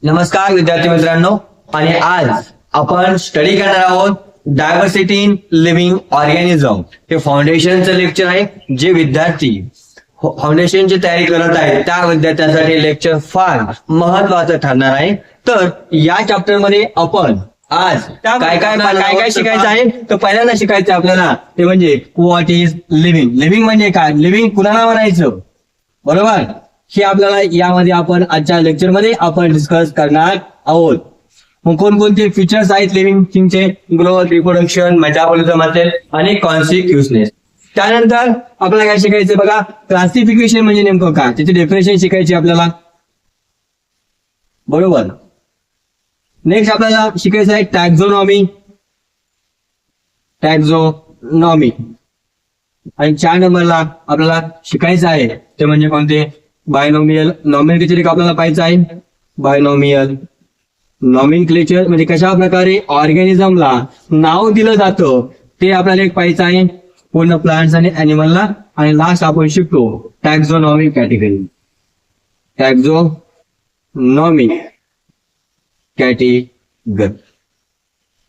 नमस्कार विद्यार्थी मित्रांनो, आणि आज आपण स्टडी करणार आहोत डायव्हर्सिटी इन लिव्हिंग ऑर्गॅनिझम. हे फाउंडेशनचं लेक्चर आहे. जे विद्यार्थी फाउंडेशनची तयारी करत आहेत त्या विद्यार्थ्यांसाठी लेक्चर फार महत्वाचं ठरणार आहे. तर या चॅप्टर मध्ये आपण आज काय काय शिकायचं आहे. तर पहिल्यांदा शिकायचं आपल्याला ते म्हणजे व्हॉट इज लिव्हिंग. लिव्हिंग म्हणजे काय, लिव्हिंग कुणाला म्हणायचं, बरोबर. हे आपल्याला यामध्ये आपण आजच्या लेक्चरमध्ये आपण डिस्कस करणार आहोत. मग कोणकोणते फीचर्स आहेत लिव्हिंग थिंगचे, ग्रोथ, रिप्रोडक्शन, मेटाबॉलिझम असेल आणि कॉन्सिक्युसनेस. त्यानंतर आपल्याला काय शिकायचं बघा, क्लासिफिकेशन म्हणजे नेमकं काय, त्याची डेफिनेशन शिकायची आपल्याला, बरोबर. नेक्स्ट आपल्याला शिकायचं आहे टॅक्झोनॉमी. आणि 4 नंबरला आपल्याला शिकायचं आहे ते म्हणजे कोणते, बायनॉमियल नॉमेनक्लेचर आपल्याला पाहायचं आहे. बायनॉमियल नॉमेनक्लेचर म्हणजे कशा प्रकारे ऑर्गॅनिझमला नाव दिलं जातं ते आपल्याला एक पाहायचं आहे, पूर्ण प्लांट्स आणि अॅनिमलला. आणि लास्ट आपण शिकतो टॅक्झोनॉमी कॅटेगरी. टॅक्झोनॉमी कॅटेगरी,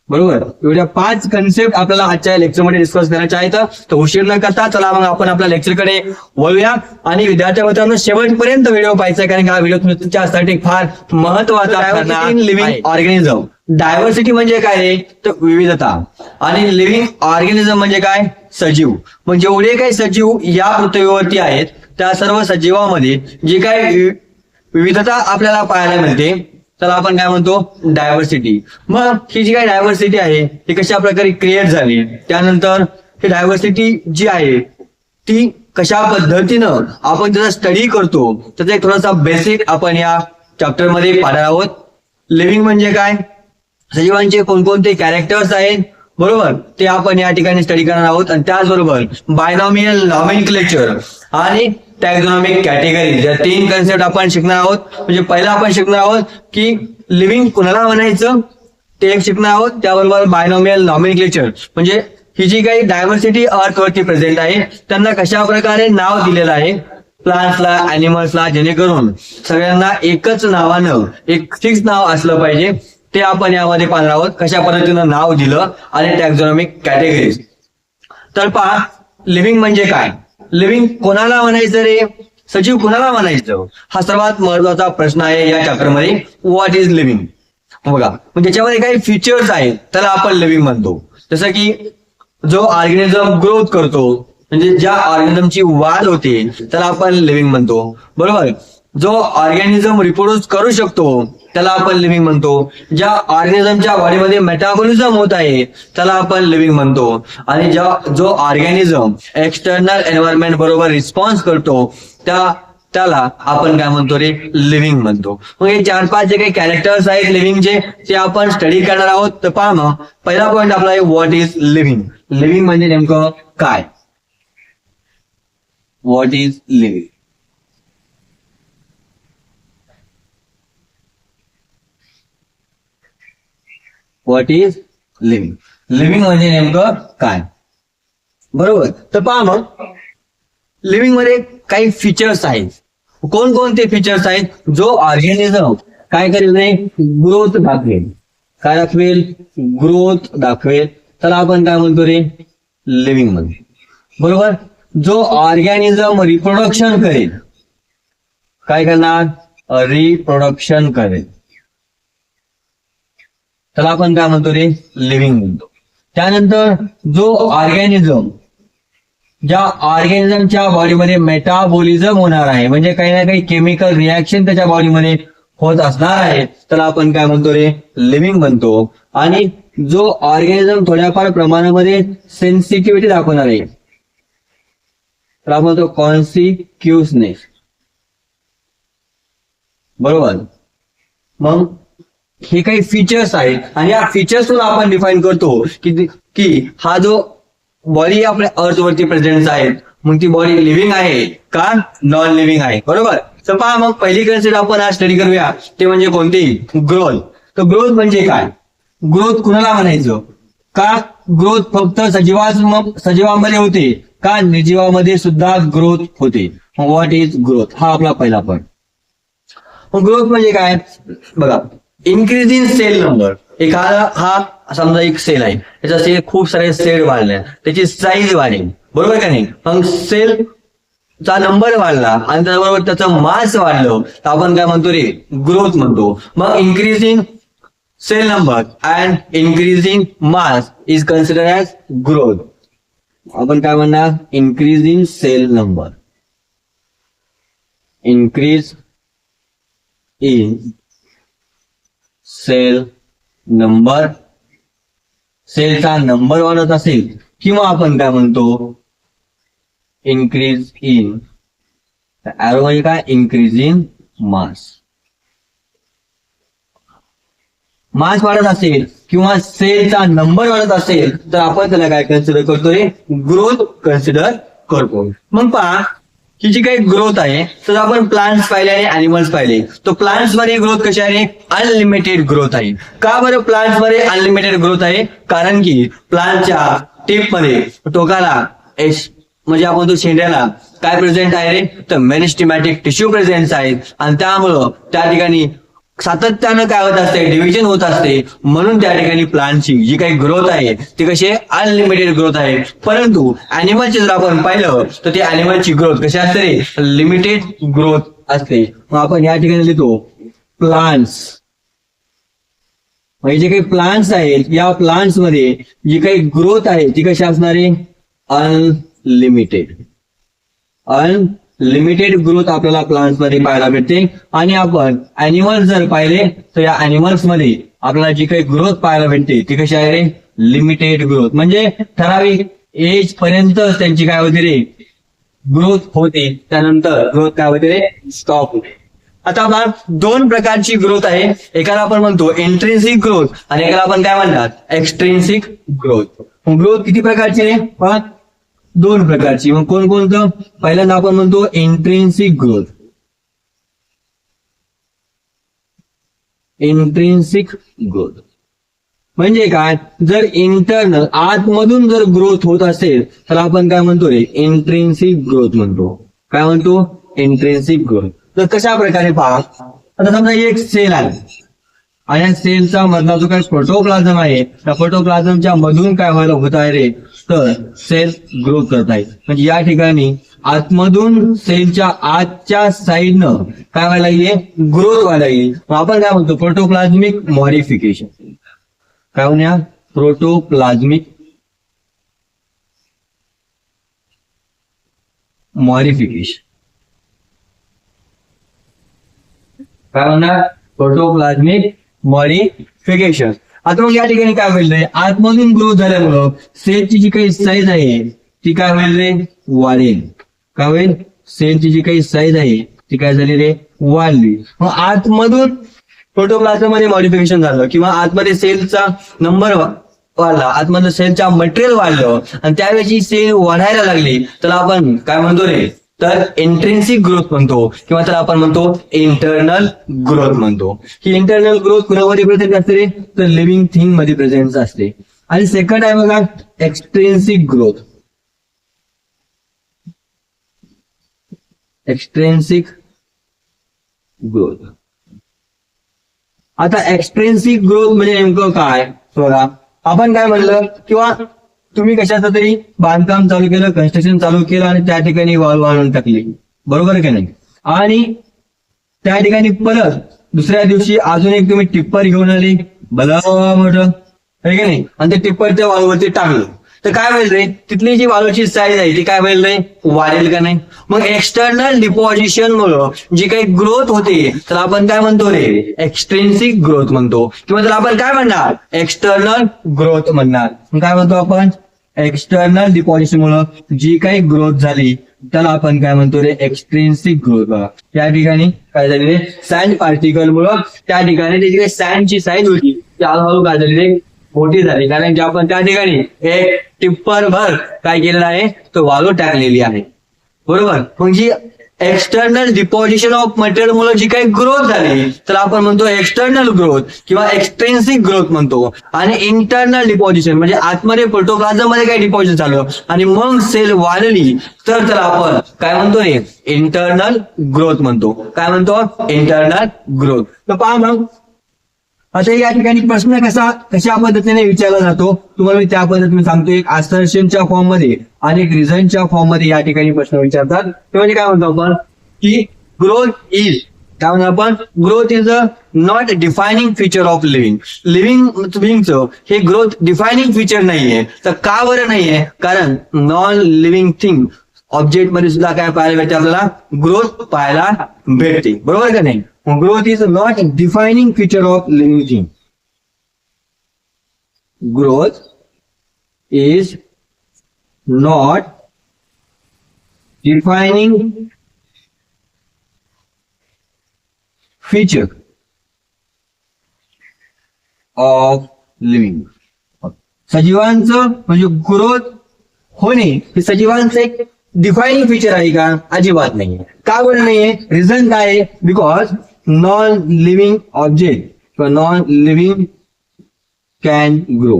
बरोबर. एवढ्या 5 कन्सेप्ट आपल्याला आजच्या लेक्चरमध्ये डिस्कस करायच्या आहेत. तर उशीर न करता चला मग आपण आपल्या लेक्चरकडे वळूया. आणि विद्यार्थी मित्रांनो, शेवटपर्यंत व्हिडिओ पाहायचा, कारण हा व्हिडिओ तुमच्यासाठी फार महत्वाचा लिव्हिंग ऑर्गॅनिझम. डायव्हर्सिटी म्हणजे काय रे, तर विविधता. आणि लिव्हिंग ऑर्गॅनिझम म्हणजे काय, सजीव. म्हणजे जेवढे काही सजीव या पृथ्वीवरती आहेत त्या सर्व सजीवांमध्ये जी काही विविधता आपल्याला पाहायला मिळते त्याला आपण काय म्हणतो, डायव्हर्सिटी. मग ही जी काही डायव्हर्सिटी आहे ती कशा प्रकारे क्रिएट झाली, त्यानंतर ही डायव्हर्सिटी जी आहे ती कशा पद्धतीनं आपण त्याचा स्टडी करतो त्याचा एक थोडासा बेसिक आपण या चॅप्टर मध्ये पाहणार आहोत. लिव्हिंग म्हणजे काय, सजीवांचे कोणकोणते कॅरेक्टर्स आहेत, बरोबर, ते आपण या ठिकाणी स्टडी करणार आहोत. आणि त्याचबरोबर बायनॉमियल नॉमेनक्लेचर आणि टॅक्झोनॉमिक कॅटेगरी या 3 कन्सेप्ट आपण शिकणार आहोत. म्हणजे पहिला आपण शिकणार आहोत की लिव्हिंग कुणाला म्हणायचं ते एक शिकणार आहोत. त्याबरोबर बायनॉमियल नॉमेनक्लेचर म्हणजे ही जी काही डायव्हर्सिटी अर्थवरती प्रेझेंट आहे त्यांना कशा प्रकारे नाव दिलेलं आहे प्लांट्सला, अॅनिमल्सला, जेणेकरून सगळ्यांना एकच नावानं एक फिक्स नाव असलं पाहिजे ते आपण यामध्ये पाहणार आहोत, कशा पद्धतीनं नाव दिलं. आणि टॅक्झोनॉमिक कॅटेगरीज. तर पहा, लिव्हिंग म्हणजे काय, लिव्हिंग कोणाला म्हणायचं रे, सजीव कोणाला म्हणायचं, हा सर्वात महत्वाचा प्रश्न आहे या चॅप्टरमध्ये. व्हॉट इज लिव्हिंग बघा, म्हणजे त्याच्यामध्ये काही फीचर्स आहेत त्याला आपण लिव्हिंग म्हणतो. जसं की जो ऑर्गॅनिझम ग्रोथ करतो, म्हणजे ज्या ऑर्गॅनिझमची वाढ होते त्याला आपण लिव्हिंग म्हणतो, बरोबर. जो ऑर्गॅनिझम रिप्रोड्यूस करू शकतो त्याला आपण लिव्हिंग म्हणतो. ज्या ऑर्गॅनिझमच्या बॉडीमध्ये मेटाबॉलिझम होत आहे त्याला आपण लिव्हिंग म्हणतो. आणि जो ऑर्गॅनिझम एक्सटर्नल एन्व्हायरमेंट बरोबर रिस्पॉन्स करतो त्याला आपण काय म्हणतो रे, लिव्हिंग म्हणतो. मग हे 4-5 जे काही कॅरेक्टर्स आहेत लिव्हिंगचे ते आपण स्टडी करणार आहोत. तर पहा, मग पहिला पॉईंट आपला आहे व्हॉट इज लिव्हिंग. लिव्हिंग म्हणजे नेमकं काय, what is living. What is living, living म्हणजे नेमकं काय, बरोबर. तर पहा, मग लिव्हिंग मध्ये काही फीचर्स आहेत. कोणकोणते फीचर्स आहेत, जो ऑर्गॅनिझम काय करेल रे, ग्रोथ दाखवेल. काय दाखवेल, ग्रोथ दाखवेल, त्याला आपण काय म्हणतो रे, लिव्हिंग मध्ये, बरोबर. जो ऑर्गॅनिझम रिप्रोडक्शन करेल, काय करणार, रिप्रोडक्शन करेल, त्याला आपण काय म्हणतो रे, लिव्हिंग म्हणतो. त्यानंतर जो ऑर्गॅनिझम, ज्या ऑर्गॅनिझमच्या बॉडीमध्ये मेटाबॉलिझम होणार आहे, म्हणजे काही ना काही केमिकल रिॲक्शन त्याच्या बॉडीमध्ये होत असणार आहे त्याला आपण काय म्हणतो रे, लिव्हिंग म्हणतो. आणि जो ऑर्गॅनिझम थोड्याफार प्रमाणामध्ये सेन्सिटिव्हिटी दाखवणार आहे त्याला आपण म्हणतो कॉन्सिक्युसनेस, बरोबर. मग हे काही फीचर्स आहेत आणि या फीचर्सतून आपण डिफाईन करतो की हा जो बॉडी आपल्या अर्थवरती प्रेझेंट आहे मग ती बॉडी लिव्हिंग आहे का नॉन लिव्हिंग आहे, बरोबर. तर पहा, मग पहिली कन्सेप्ट आपण आज स्टडी करूया ते म्हणजे कोणती, ग्रोथ. तर ग्रोथ म्हणजे काय, ग्रोथ कुणाला म्हणायचं, का ग्रोथ फक्त सजीवांमध्ये होते का निर्जीवामध्ये सुद्धा ग्रोथ होते. व्हॉट इज ग्रोथ, हा आपला पहिला पॉईंट. मग ग्रोथ म्हणजे काय बघा, इन्क्रीज इन सेल नंबर. एखादा हा समजा एक सेल आहे, त्याचा सेल खूप सारे सेल वाढले, त्याची साईज वाढेल, बरोबर का नाही. मग सेल चा नंबर वाढला आणि त्याबरोबर त्याचं मास वाढलं तर आपण काय म्हणतो रे, ग्रोथ म्हणतो. मग increase in cell number and increasing mass is consider as growth. आपण काय म्हणणार, increase in cell number, increase in cell number, सेलचा नंबर वाढत असेल, किंवा आपण काय म्हणतो इन्क्रीज इन ॲरो म्हणजे काय, इन्क्रीज इन मास. मास वाढत असेल किंवा सेलचा नंबर वाढत असेल तर आपण त्याला काय कन्सिडर करतो रे, ग्रोथ कन्सिडर करतो. मग पहा ही जी काही ग्रोथ आहे तर आपण प्लांट्स पाहिले आणि अॅनिमल्स पाहिले. तो प्लांट्स मध्ये ग्रोथ कशी आहे, अनलिमिटेड ग्रोथ आहे. का बरं प्लांट्स मध्ये अनलिमिटेड ग्रोथ आहे, कारण की प्लांटच्या टिप मध्ये टोकाला म्हणजे आपण तो शेंड्याला काय प्रेझेंट आहे रे, तर मेरिस्टेमॅटिक टिश्यू प्रेझेंट आहेत आणि त्यामुळं त्या ठिकाणी सातत्यानं काय होत असते, डिव्हिजन होत असते. म्हणून त्या ठिकाणी प्लांटची जी काही ग्रोथ आहे ती कशी आहे, अनलिमिटेड ग्रोथ आहे. परंतु अॅनिमलची जर आपण पाहिलं तर त्या अॅनिमलची ग्रोथ कशी असते रे, लिमिटेड ग्रोथ असते. मग आपण या ठिकाणी लिहितो प्लांट्स, म्हणजे जे काही प्लांट्स आहेत या प्लांट्स मध्ये जी काही ग्रोथ आहे ती कशी असणार आहे, अनलिमिटेड. अनलिमिटेड ग्रोथ आपल्याला प्लांट्स मध्ये पाहायला भेटते. आणि आपण अॅनिमल्स जर पाहिले तर या अॅनिमल्स मध्ये आपल्याला जी काही ग्रोथ पाहायला भेटते ती कशी आहे रे, लिमिटेड ग्रोथ. म्हणजे ठराविक एज पर्यंत त्यांची काय होते रे, ग्रोथ होते, त्यानंतर ग्रोथ काय होते रे, स्टॉप होते. आता आपण दोन प्रकारची ग्रोथ आहे, एकाला आपण म्हणतो इंट्रिन्सिक ग्रोथ आणि एकाला आपण काय म्हणतात, एक्सट्रिन्सिक ग्रोथ. ग्रोथ किती प्रकारची रे, पण दोन प्रकारची. मग कोणकोणतं, पहिल्यांदा आपण म्हणतो इंट्रिन्सिक ग्रोथ. इंट्रिन्सिक ग्रोथ म्हणजे काय, जर इंटरनल आतमधून जर ग्रोथ होत असेल तर आपण काय म्हणतो रे, इंट्रिन्सिक ग्रोथ म्हणतो. काय म्हणतो, इंट्रिन्सिक ग्रोथ. तर कशा प्रकारे पहा, आता समजा एक सेल आहे आणि या सेलचा मधला जो काही प्रोटोप्लाझम आहे त्या प्रोटोप्लाझमच्या मधून काय व्हायला होत आहे रे, तर सेल ग्रोथ करत आहे. म्हणजे या ठिकाणी आतमधून सेलच्या आतच्या साईडनं काय व्हायला लागली, ग्रोथ व्हायला लागली. आपण काय म्हणतो, प्रोटोप्लाझमिक मॉडिफिकेशन. काय म्हणूया, प्रोटोप्लाझमिक मॉडिफिकेशन. काय म्हणणार, प्रोटोप्लाझमिक मॉडिफिकेशन. आता मग या ठिकाणी काय होईल रे, आतमधून ग्रोथ झाल्यामुळं सेलची जी काही साईज आहे ती काय होईल रे, वाढेल. काय होईल, सेलची जी काही साईज आहे ती काय झाली रे, वाढली. मग आतमधून प्रोटोप्लाझम मध्ये मॉडिफिकेशन झालं किंवा आतमध्ये सेलचा नंबर वाढला, आतमधलं सेलच्या मटेरियल वाढलं आणि त्यावेळी सेल वाढायला लागली तर आपण काय म्हणतो रे, तर इंट्रिन्सिक ग्रोथ म्हणतो किंवा त्याला आपण म्हणतो इंटरनल ग्रोथ म्हणतो. ही इंटरनल ग्रोथ कुणामध्ये प्रेझेंट असते रे, तर लिव्हिंग थिंग मध्ये प्रेझेंट असते. आणि सेकंड आहे बघा एक्सट्रिन्सिक ग्रोथ. एक्सट्रिन्सिक ग्रोथ. आता एक्सट्रिन्सिक ग्रोथ म्हणजे नेमकं काय बघा, आपण काय म्हणलं, किंवा तुम्ही कशाचं तरी बांधकाम चालू केलं, कन्स्ट्रक्शन चालू केलं आणि त्या ठिकाणी वॉल वाढवून टाकली, बरोबर की नाही, आणि त्या ठिकाणी परत दुसऱ्या दिवशी अजून एक तुम्ही टिप्पर घेऊन आली भला मोठं, आहे की नाही, आणि ते टिप्पर त्या वॉलवरती टाकलं तर काय होईल रे, तिथली जी वाळूची साईज आहे ती काय होईल रे, वाढेल का नाही. मग एक्सटर्नल डिपॉझिशन मुळे जी काही ग्रोथ होते तर आपण काय म्हणतो रे, एक्सट्रिन्सिक ग्रोथ म्हणतो किंवा त्याला आपण काय म्हणणार, एक्सटर्नल ग्रोथ म्हणणार. काय म्हणतो आपण, एक्सटर्नल डिपॉझिशन मुळे जी काही ग्रोथ झाली त्याला आपण काय म्हणतो रे, एक्सट्रिन्सिक ग्रोथ. बघा या ठिकाणी काय झाली रे, सँड पार्टिकल मुळे त्या ठिकाणी त्याची काही सँडची साईज होती ती हळूहळू काय झाली रे, मोठी झाली, कारण की आपण त्या ठिकाणी एक टिप्पर भर काय केलेलं आहे, तो वाळू टाकलेली आहे, बरोबर. मग जी एक्सटर्नल डिपॉझिशन ऑफ मटेरियल मुळे जी काही ग्रोथ झाली तर आपण म्हणतो एक्सटर्नल ग्रोथ किंवा एक्सट्रिन्सिक ग्रोथ म्हणतो. आणि इंटरनल डिपॉझिशन म्हणजे आतमध्ये प्रोटोप्लाझम मध्ये काही डिपॉझिशन झालं आणि मग सेल वाढली तर त्याला आपण काय म्हणतो रे इंटरनल ग्रोथ म्हणतो. काय म्हणतो इंटरनल ग्रोथ. तर पहा मग आता या ठिकाणी प्रश्न कशा पद्धतीने विचारला जातो तुम्हाला मी त्या पद्धतीने सांगतो. एक असर्शनच्या फॉर्म मध्ये आणि एक रिझनच्या फॉर्म मध्ये या ठिकाणी प्रश्न विचारतात. ते म्हणजे काय म्हणतो आपण की ग्रोथ इज काय म्हणतो आपण growth is a not defining feature of living. लिव्हिंगचं हे ग्रोथ डिफायनिंग फीचर नाहीये. तर का बरं नाहीये कारण नॉन लिव्हिंग थिंग ऑब्जेक्ट मध्ये सुद्धा काय पाहायला भेटते आपल्याला ग्रोथ पाहायला भेटते. बरोबर का नाही. Growth is not defining feature of living thing. Growth is not defining feature of living. सजीवांचं म्हणजे ग्रोथ होणे हे सजीवांचं एक डिफायनिंग फीचर आहे का अजिबात नाहीये. का बरं नाहीये रिझन काय आहे बिकॉज नॉन लिव्हिंग ऑब्जेक्ट किंवा non living can grow.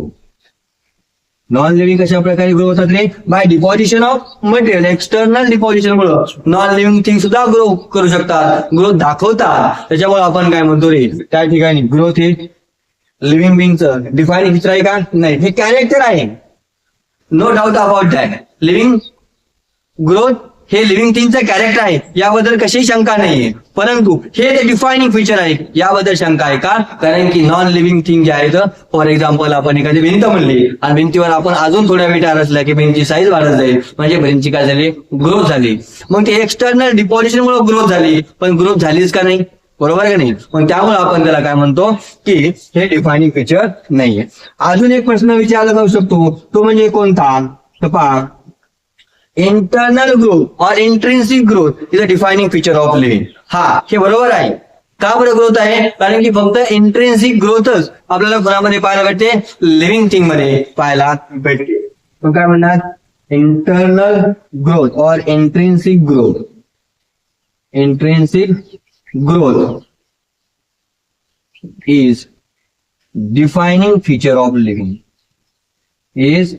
Non living कशा प्रकारे ग्रो होतात रे by deposition of material. External deposition मुळे नॉन लिव्हिंग थिंग सुद्धा ग्रो करू शकतात ग्रोथ दाखवतात. त्याच्यामुळे आपण काय म्हणतो रे त्या ठिकाणी ग्रोथ हे लिव्हिंग बिंगचं डिफायनिंग फीचर आहे का नाही हे कॅरेक्टर आहे. No doubt about that. Living growth हे लिव्हिंग थिंगचं कॅरेक्टर आहे याबद्दल कशीही शंका नाहीये. परंतु हे ते डिफायनिंग फीचर आहे याबद्दल शंका आहे का कारण की नॉन लिव्हिंग थिंग जे आहेत फॉर एक्झाम्पल आपण एखादी भिंत म्हणली आणि भिंतीवर आपण अजून थोड्या विटा रचल्या की भिंतीची साईज वाढत जाईल म्हणजे भिंतीची काय झाली ग्रोथ झाली. मग ते एक्सटर्नल डिपॉझिशन मुळे ग्रोथ झाली पण ग्रोथ झालीच का नाही. बरोबर का नाही. पण त्यामुळे आपण त्याला काय म्हणतो की हे डिफायनिंग फीचर नाहीये. अजून एक प्रश्न विचारला जाऊ शकतो तो म्हणजे कोणता तर पहा इंटरनल ग्रोथ और intrinsic growth is a defining feature of living. हा हे बरोबर आहे. का बरं ग्रोथ आहे कारण की फक्त इंट्रिन्सिक ग्रोथच आपल्याला कोणामध्ये पाहायला भेटते लिव्हिंग थिंग मध्ये पाहायला भेटते. पण काय म्हणतात इंटरनल ग्रोथ और intrinsic growth. Intrinsic growth is defining feature of living. Is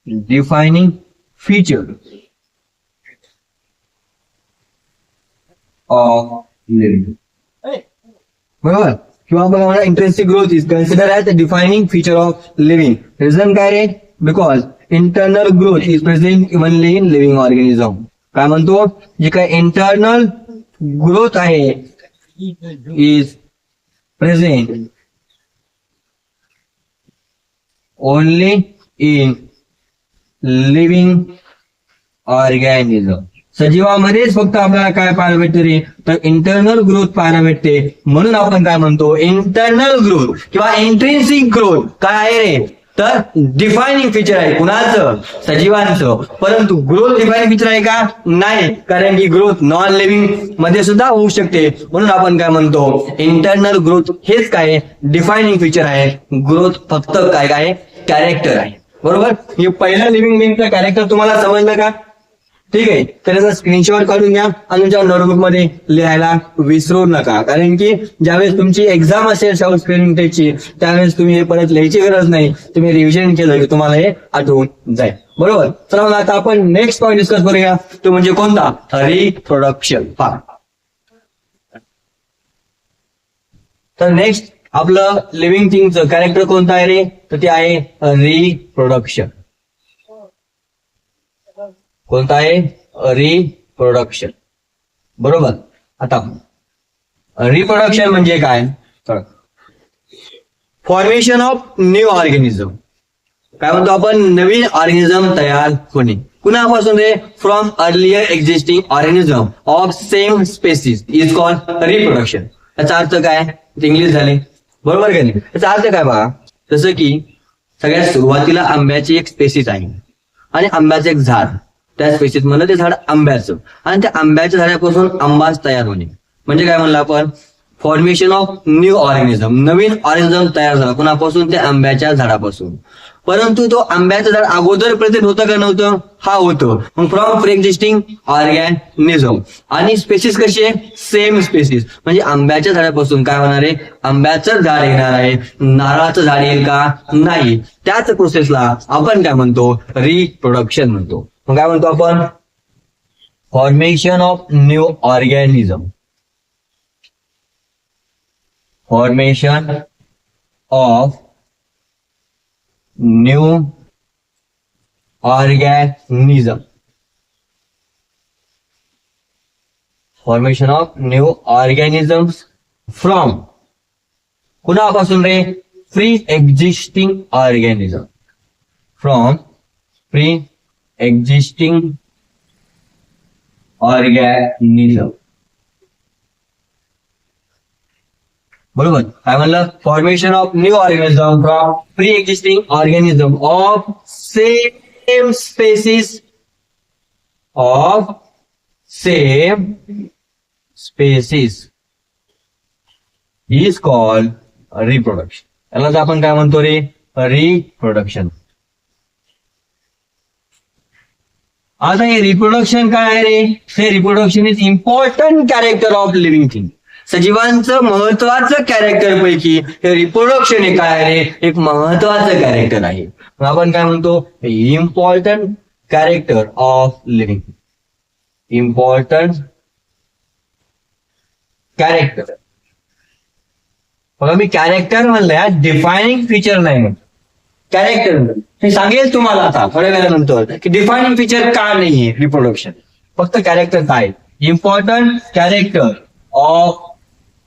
defining feature of living. बरोबर किंवा बघा intrinsic growth is consider as a defining feature of living. Reason काय रे because internal growth is present evenly in living organism. काय म्हणतो जे काय internal growth आहे is present only in living organism. सजीवामध्येच फक्त आपल्याला काय पाहायला भेटते रे तर इंटरनल ग्रोथ पाहायला भेटते. म्हणून आपण काय म्हणतो इंटरनल ग्रोथ किंवा इंट्रिन्सिक ग्रोथ काय आहे रे तर डिफायनिंग फीचर आहे कुणाचं सजीवांचं. परंतु ग्रोथ डिफायनिंग फीचर आहे का नाही कारण की ग्रोथ नॉन लिव्हिंग मध्ये सुद्धा होऊ शकते. म्हणून आपण काय म्हणतो इंटरनल ग्रोथ हेच काय डिफायनिंग फीचर आहे. ग्रोथ फक्त काय काय कॅरेक्टर आहे. बरोबर हे पहिलं लिव्हिंग बिंगचं कॅरेक्टर तुम्हाला समजलं का. ठीक आहे तर याचा स्क्रीनशॉट काढून घ्या आणि तुमच्या नोटबुक मध्ये लिहायला विसरू नका कारण की ज्यावेळेस तुमची एक्झाम असेल शाहू स्पेलिंग टेस्टची त्यावेळेस तुम्ही हे परत लिहायची गरज नाही. तुम्ही रिव्हिजन केलं की तुम्हाला हे आठवून जाईल. बरोबर चला मग आता आपण नेक्स्ट पॉईंट डिस्कस करूया तो म्हणजे कोणता रिप्रोडक्शन. तर नेक्स्ट आपलं लिव्हिंग थिंगचं कॅरेक्टर कोणतं आहे रे तर ते आहे रिप्रोडक्शन. कोणता आहे रिप्रोडक्शन. बरोबर आता रिप्रोडक्शन म्हणजे काय फॉर्मेशन ऑफ न्यू ऑर्गॅनिझम. काय म्हणतो आपण नवीन ऑर्गॅनिझम तयार होणे कुणापासून रे from earlier existing organism of same species is called reproduction. याचा अर्थ काय इंग्लिश झाले बरोबर का नाही. याचा अर्थ काय बघा जसं की सगळ्यात सुरुवातीला आंब्याची एक स्पेसिस आहे आणि आंब्याचं एक झाड त्या स्पेसिस म्हणलं ते झाड आंब्याचं आणि त्या आंब्याच्या झाडापासून आंबाच तयार होणे म्हणजे काय म्हणलं आपण formation of new organism. Naveen organism तयार झाला कुणापासून त्या आंब्याच्या झाडापासून. परंतु तो आंब्याचं झाड अगोदर प्रेझेंट होतं का नव्हतं? हा होतं. मग फ्रॉम प्री एक्झिस्टिंग ऑर्गॅनिझम. आणि स्पेसिस कशी आहे? Same species. म्हणजे आंब्याच्या झाडापासून काय होणार आहे? आंब्याचं झाड येणार आहे, नारळाचं झाड येईल का? नाही. त्याच प्रोसेसला आपण काय म्हणतो? रिप्रोडक्शन म्हणतो. मग काय म्हणतो आपण? Formation of new organism. Formation of new organism. Formation of new organisms from कुणापासून रे? Pre existing organism. From pre existing organism. बरोबर. काय म्हणलं? Formation of new organism from pre existing organism of same species. Of same species is called reproduction. यालाच आपण काय म्हणतो रे? Reproduction. आता हे रिप्रोडक्शन काय आहे रे? हे reproduction is important character of living thing. सजीवांचं महत्वाचं कॅरेक्टर पैकी हे रिप्रोडक्शन हे काय आहे रे? एक महत्वाचं कॅरेक्टर आहे. मग आपण काय म्हणतो? Important character of living. Important character. बघा मी कॅरेक्टर म्हणलंय, डिफायनिंग फीचर नाही म्हणतो. कॅरेक्टर हे सांगेल तुम्हाला आता थोड्या वेळानंतर की डिफायनिंग फीचर काय नाहीये रिप्रोडक्शन, फक्त कॅरेक्टर काय. Important character of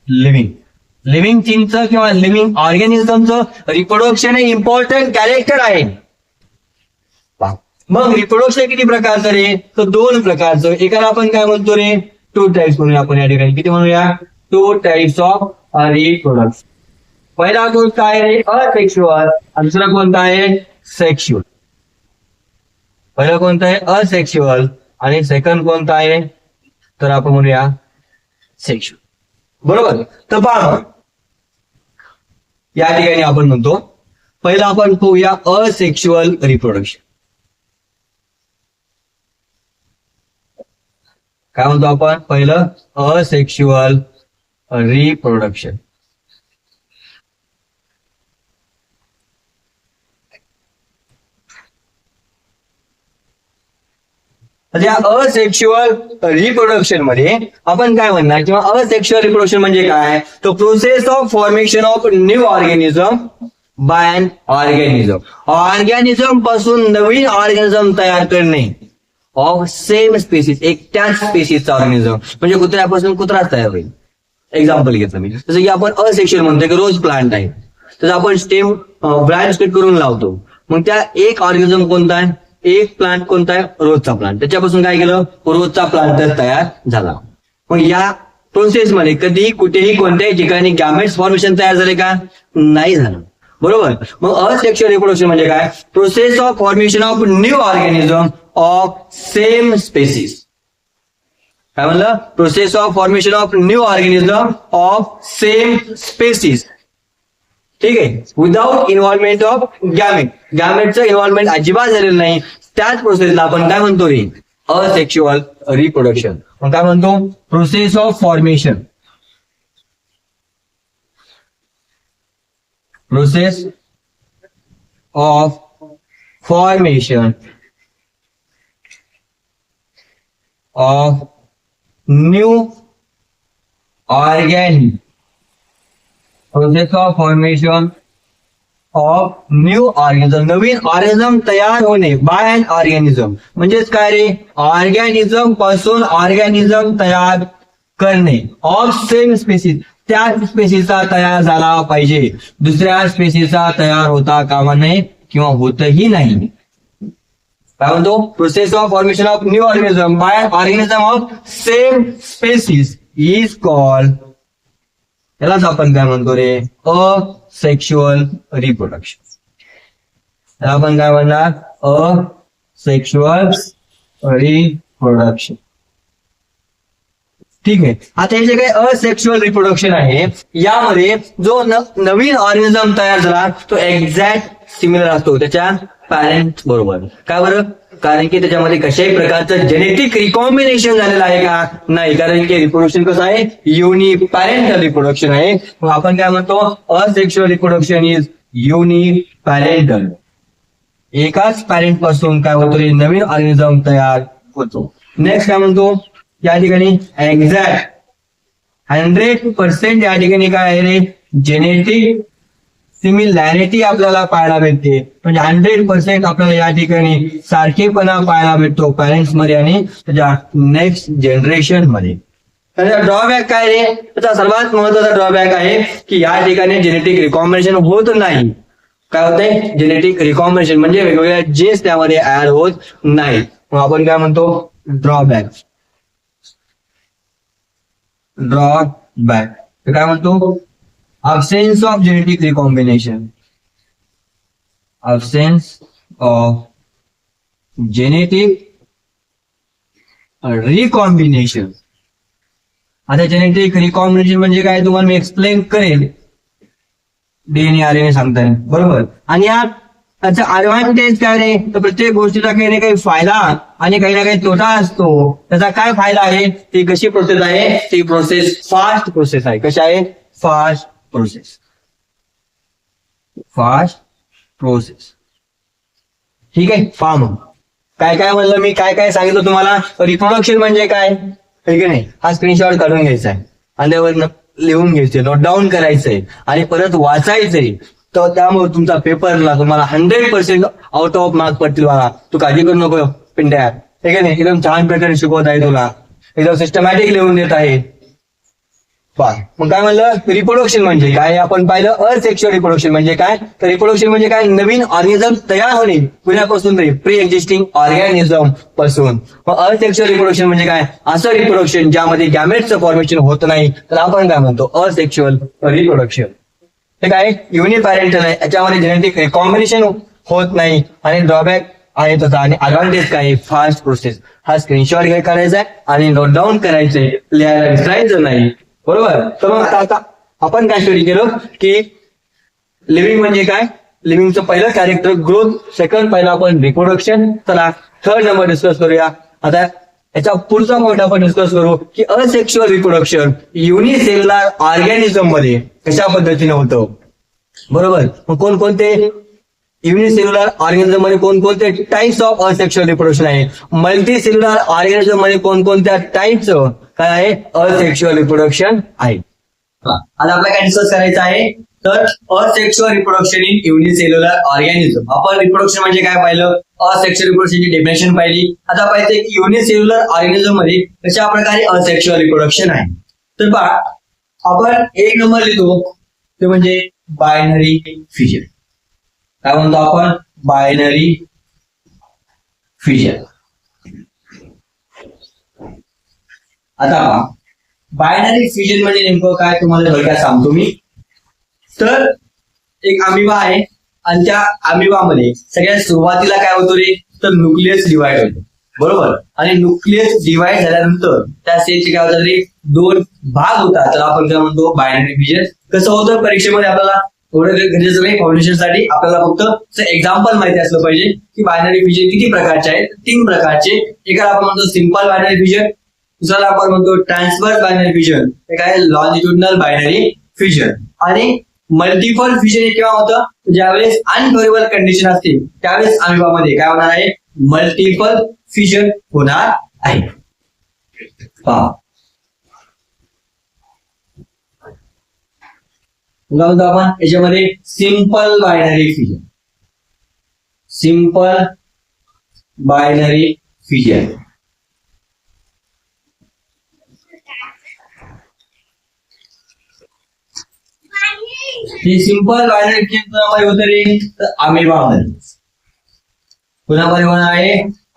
living. Living थिंगचं किंवा लिव्हिंग ऑर्गॅनिझमचं रिप्रोडक्शन हे इम्पॉर्टंट कॅरेक्टर आहे. मग रिप्रोडक्शन किती प्रकारचं रे? तर 2 प्रकारचं. एकाला आपण काय म्हणतो रे? 2 टाइप्स म्हणूया आपण या ठिकाणी. किती म्हणूया? 2 टाइप्स ऑफ रिप्रोडक्शन. पहिला कोणता आहे? असेक्शुअल. दुसरा कोणता आहे? सेक्शुअल. पहिला कोणता आहे? असेक्शुअल. आणि सेकंड कोणता आहे? तर आपण म्हणूया सेक्शुअल. बरोबर. तर पहा या ठिकाणी आपण म्हणतो पहिला आपण पाहूया असेक्शुअल रिप्रोडक्शन. काय म्हणतो आपण? पहिलं असेक्शुअल रिप्रोडक्शन. या असेक्शुअल रिप्रोडक्शन मध्ये आपण काय म्हणणार किंवा असेक्शुअल रिप्रोडक्शन म्हणजे काय? तो process of formation of new organism by an organism. Organism पासून नवीन ऑर्गॅनिझम तयार करणे ऑफ सेम स्पेसिस. एक त्याच स्पेसिसचा ऑर्गॅनिझम. म्हणजे कुत्र्यापासून कुत्राच तयार होईल. एक्झाम्पल घेतलं मी. जसं की आपण असेक्शुअल म्हणतो की रोज प्लांट आहे, तर आपण स्टेम ब्रांच कट करून लावतो. मग त्या एक ऑर्गॅनिझम कोणता आहे? एक प्लांट कोणता आहे? रोजचा प्लांट. त्याच्यापासून काय केलं? रोजचा प्लांट तयार झाला. मग या प्रोसेसमध्ये कधी कुठेही कोणत्याही ठिकाणी गॅमेट्स फॉर्मेशन तयार झाले का? नाही झालं. बरोबर. मग असेक्शुअल रिप्रोडक्शन म्हणजे काय? Process of formation of new organism of same species. काय म्हणलं? Process of formation of new organism of same species. ठीक आहे. Without involvement of gamete. गॅमेटचं इन्व्हॉल्वमेंट अजिबात झालेलं नाही. त्याच प्रोसेसला आपण काय म्हणतो रे? Asexual reproduction. मग काय म्हणतो? Process of formation. Process of formation of new organism. Process of formation of new organism. Naveen organism तयार होणे बाय अन ऑर्गॅनिझम. म्हणजेच काय रे? ऑर्गॅनिझम पासून ऑर्गॅनिझम तयार करणे ऑफ सेम स्पेसिस. त्याच स्पेसिसचा तयार झाला पाहिजे, दुसऱ्या स्पेसिसचा तयार होता कामा नये किंवा होतही नाही. काय म्हणतो? Process of formation of new organism by organism of same species is called. यालाच आपण काय म्हणतो रे? Asexual reproduction. त्याला आपण काय म्हणणार? Asexual reproduction. ठीक आहे. आता हे जे काही असेक्शुअल रिप्रोडक्शन आहे यामध्ये जो नवीन ऑर्गॅनिझम तयार झाला तो एक्झॅक्ट सिमिलर असतो त्याच्या पॅरेंट बरोबर. का बरं? कारण की त्याच्यामध्ये कशाही प्रकारचं जेनेटिक रिकॉम्बिनेशन झालेलं आहे का? नाही, कारण की रिप्रोडक्शन कसं आहे? युनिपॅरेंटल रिप्रोडक्शन आहे. मग आपण काय म्हणतो? Asexual reproduction is uniparental. एकाच पॅरेंट पासून काय होतो? नवीन ऑर्गॅनिझम तयार होतो. नेक्स्ट काय म्हणतो? या ठिकाणी एक्झॅक्ट 100% या ठिकाणी काय आहे रे? जेनेटिक सिमिलॅरिटी आपल्याला पाहायला भेटते. म्हणजे 100% आपल्याला या ठिकाणी सारखेपणा पाहायला भेटतो पॅरेंट्स मध्ये आणि त्याच्या नेक्स्ट जनरेशन मध्ये. त्याचा ड्रॉबॅक काय रे? त्याचा सर्वात महत्वाचा ड्रॉबॅक आहे की या ठिकाणी जेनेटिक रिकॉम्बिनेशन होत नाही. काय होतंय? जेनेटिक रिकॉम्बिनेशन म्हणजे वेगवेगळ्या जीन्स त्यामध्ये ऍड होत नाही. मग आपण काय म्हणतो? ड्रॉबॅक. ड्रॉबॅक काय म्हणतो? absence of genetic recombination. Absence of genetic recombination. आता जेनेटिक रिकॉम्बिनेशन म्हणजे काय तुम्हाला मी एक्सप्लेन करेल. डीएनए आरएनए सांगताय बरोबर. आणि याचा ऍडव्हान्टेज काय रे? तर प्रत्येक गोष्टीचा काही ना काही फायदा आणि काही ना काही तोटा असतो. त्याचा काय फायदा आहे? ती कशी प्रोसेस आहे? ती प्रोसेस फास्ट प्रोसेस आहे. कशी आहे? Fast process. Fast process. ठीक आहे. पहा मग काय काय म्हणलं मी, काय काय सांगितलं तुम्हाला. रिप्रोडक्शन म्हणजे काय? ठीक आहे नाही, हा स्क्रीनशॉट काढून घ्यायचा आहे आणि त्यावर लिहून घ्यायचंय, नोट डाऊन करायचंय आणि परत वाचायचंय. तर त्यामुळे तुमचा पेपरला तुम्हाला 100% आउट ऑफ मार्क्स पडतील. बघा, तू काळजी करू नको पिंड्या. ठीक आहे नाही, एकदम छान प्रकारे शिकवत आहे तुला, एकदम सिस्टमॅटिक लिहून देत आहे. मग काय म्हणलं? रिप्रोडक्शन म्हणजे काय? आपण पाहिलं असेक्शुअल रिप्रोडक्शन म्हणजे काय? तर रिप्रोडक्शन म्हणजे काय? नवीन ऑर्गॅनिझम तयार होणे. कुणापासून? प्री एक्झिस्टिंग ऑर्गॅनिझम पासून. मग असेक्शुअल रिप्रोडक्शन म्हणजे काय? असं रिप्रोडक्शन ज्यामध्ये गॅमेटचं फॉर्मेशन होत नाही, तर आपण काय म्हणतो? Asexual reproduction. हे काय? युनिपॅरेंटल आहे, याच्यामध्ये जेनेटिक रिकॉम्बिनेशन होत नाही. आणि ड्रॉबॅक आहे त्याचा. आणि ऍडव्हान्टेज काय? Fast process. हा स्क्रीनशॉट घ्यायला करायचा आहे आणि नोट डाऊन करायचंय, लिहायला विसरायचं नाही. बरोबर. तर मग आता आपण काय स्टडी केलं की लिव्हिंग म्हणजे काय? लिव्हिंगचं पहिलं कॅरेक्टर ग्रोथ, सेकंड पहिला आपण रिप्रोडक्शन. चला थर्ड नंबर डिस्कस करूया. आता याचा पुढचा पॉईंट आपण डिस्कस करू की असेक्शुअल रिप्रोडक्शन युनिसेल्युलर ऑर्गॅनिझम मध्ये कशा पद्धतीने होतं. बरोबर. मग कोणकोणते युनिसेल्युलर ऑर्गॅनिझम मध्ये कोणकोणते टाइप्स ऑफ असेक्शुअल रिप्रोडक्शन आहे? मल्टी सेल्युलर ऑर्गॅनिझम मध्ये कोणकोणत्या टाइपचं काय आहे? असेक्शुअल रिप्रोडक्शन आहे. आता आपल्याला काय डिस्कस करायचं आहे? तर asexual reproduction in unicellular organism. आपण रिप्रोडक्शन म्हणजे काय पाहिलं? असेक्शुअल रिप्रोडक्शनची डेफिनेशन पाहिली. आता पाहिजे की युनिसेल्युलर ऑर्गॅनिझम मध्ये कशा प्रकारे असेक्शुअल रिप्रोडक्शन आहे. तर पहा, आपण एक नंबर लिहितो ते म्हणजे बायनरी फिजन. काय म्हणतो आपण? Binary fission. आता बायनरी फिजन म्हणजे नेमकं काय तुम्हाला थोडक्यात सांगतो मी. तर एक अमिबा आहे आणि त्या अमिबामध्ये सगळ्यात सुरुवातीला काय होतो रे? तर न्यूक्लियस डिवाइड होतो. बरोबर. आणि न्यूक्लियस डिवाइड झाल्यानंतर त्या सेलचे काय होतात रे? दोन भाग होतात. तर आपण काय म्हणतो? Binary fission. कसं होतं परीक्षेमध्ये आपल्याला थोडं गरजेचं नाही, फाउंडेशन साठी आपल्याला फक्त एक्झाम्पल माहिती असलं पाहिजे की बायनरी फिजन किती प्रकारचे आहेत. 3 प्रकारचे. एकाला आपण म्हणतो सिंपल बायनरी फिजन, दुसऱ्याला आपण म्हणतो ट्रान्सव्हर्स बायनरी फिजन, एक आहे लॉन्जिट्युडनल बायनरी फिजन. आणि मल्टिपल फिजन हे केव्हा होतं? ज्यावेळेस अनफेवरेबल कंडिशन असते त्यावेळेस अमिबामध्ये काय होणार आहे? मल्टिपल फिजन होणार आहे. आपण याच्यामध्ये simple binary fission. Simple binary fission. ही सिंपल बायनरी फिजन कुणामध्ये होतं रे? तर अमिबामध्ये. कुणामध्ये होणार आहे?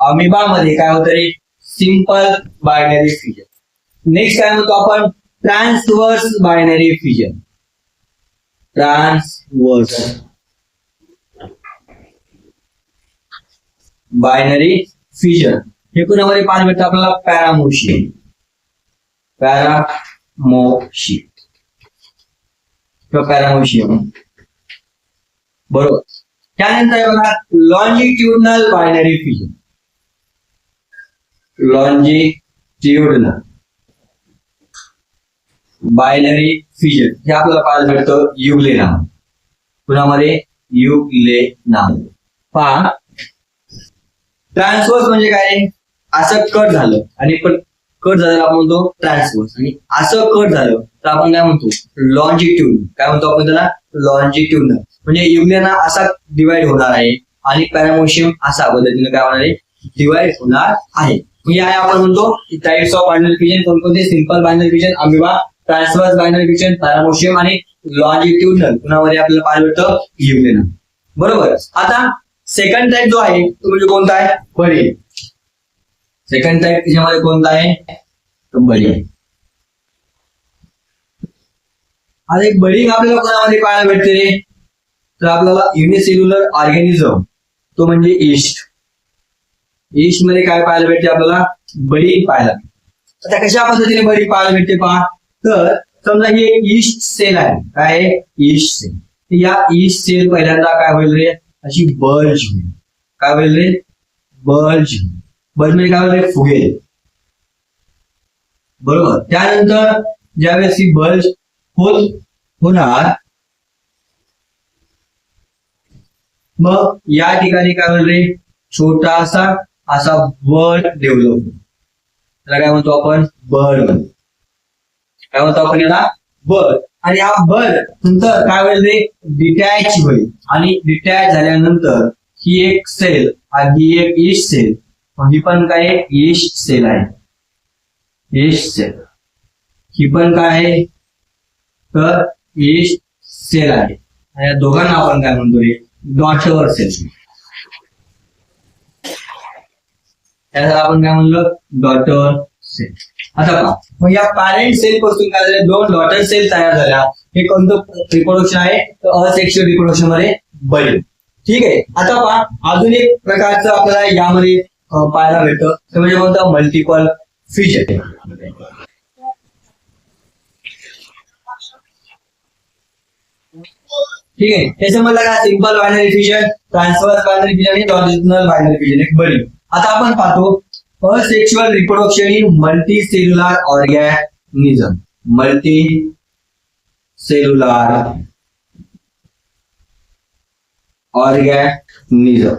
अमिबामध्ये काय होतं रे? Simple binary fission. नेक्स्ट काय म्हणतो आपण? Transverse binary fission. Transverse binary fission हे कुणामध्ये पाहायला भेटतं आपल्याला? पॅरामोशियम. पॅरामोशियम. बरोबर. त्यानंतर बघा longitudinal binary fission. Longitudinal binary fission हे आपल्याला पाहायला भेटतं युग्लेनाम. कुणामध्ये? युग्लेनाम. पहा ट्रान्सवर्स म्हणजे काय? असं कट झालं आणि पण कट झालं आपण म्हणतो ट्रान्सवर्स, आणि असं कट झालं तर आपण काय म्हणतो? लॉन्जिट्यूड. काय म्हणतो आपण त्याला? लॉन्जिट्यूडनल. म्हणजे युग्लेना असा डिवाइड होणार आहे आणि पॅरामोशियम असा पद्धतीने काय होणार आहे? डिवाइड होणार आहे. म्हणजे आपण म्हणतो टाइप्स ऑफ बायनरी फिजन कोणकोणते? Simple binary fission, amoeba, transverse binary fission, paramecium आणि लॉन्जिट्यूडनल. कुणामध्ये आपल्याला पाहायला भेटतं? युग्लेना. बरोबर. आता सेकंड टाइप जो आहे तो म्हणजे कोणता आहे? बरी. सेकंड टाइप त्याच्यामध्ये कोणता आहे? बरी. आता एक बरी आपल्याला कोणामध्ये पाहायला भेटते रे? तर आपल्याला युनिसेल्युलर ऑर्गॅनिझम, तो म्हणजे ईस्ट. ईस्ट मध्ये काय पाहायला भेटते आपल्याला? बरी पाहायला. आता कशा पद्धतीने बरी पाहायला भेटते पहा. तर समजा ही एक ईस्ट सेल आहे. काय आहे? Yeast cell. या ईस्ट सेल पहिल्यांदा काय होईल रे? अशी बल्ज होईल. काय होईल रे? बल्ज. बल्ज म्हणजे काय होईल? फुगेल. बरोबर. त्यानंतर ज्यावेळेस ही बल्ज होणार, मग या ठिकाणी काय होईल रे? छोटासा असा बर्ड डेव्हलप होईल. त्याला काय म्हणतो आपण? बर्ड. काय म्हणतो आपण याला? बर्ड. आणि हा बर्ड नंतर काय होईल रे? डिटॅच होईल. आणि डिटॅच झाल्यानंतर ही एक सेल, ही एक ईस्ट सेल, ही पण काय? ईस्ट सेल आहे. ईस्ट सेल ही पण काय आहे? तर ईस्ट सेल आहे. आणि या दोघांना आपण काय म्हणतो रे? Daughter sale. त्याला आपण काय म्हणलं? Daughter cell. आता पहा, मग या पॅरेंट सेल पासून काय झालं? दोन डॉटर सेल तयार झाल्या. हे कोणतं रिप्रोडक्शन आहे? तर असेक्शुअल रिप्रोडक्शन मध्ये बरी. ठीक आहे. आता पहा, अजून एक प्रकारचं आपल्याला यामध्ये पाहायला भेटतं, ते म्हणजे कोणतं? Multiple fission. ठीक आहे. त्याच्यामध्ये काय? Simple binary fission, transverse binary fission आणि लॉन्जिट्युडनल बायनरी फिजन. एक बरी. आता आपण पाहतो asexual reproduction in multicellular organism. Multicellular organism.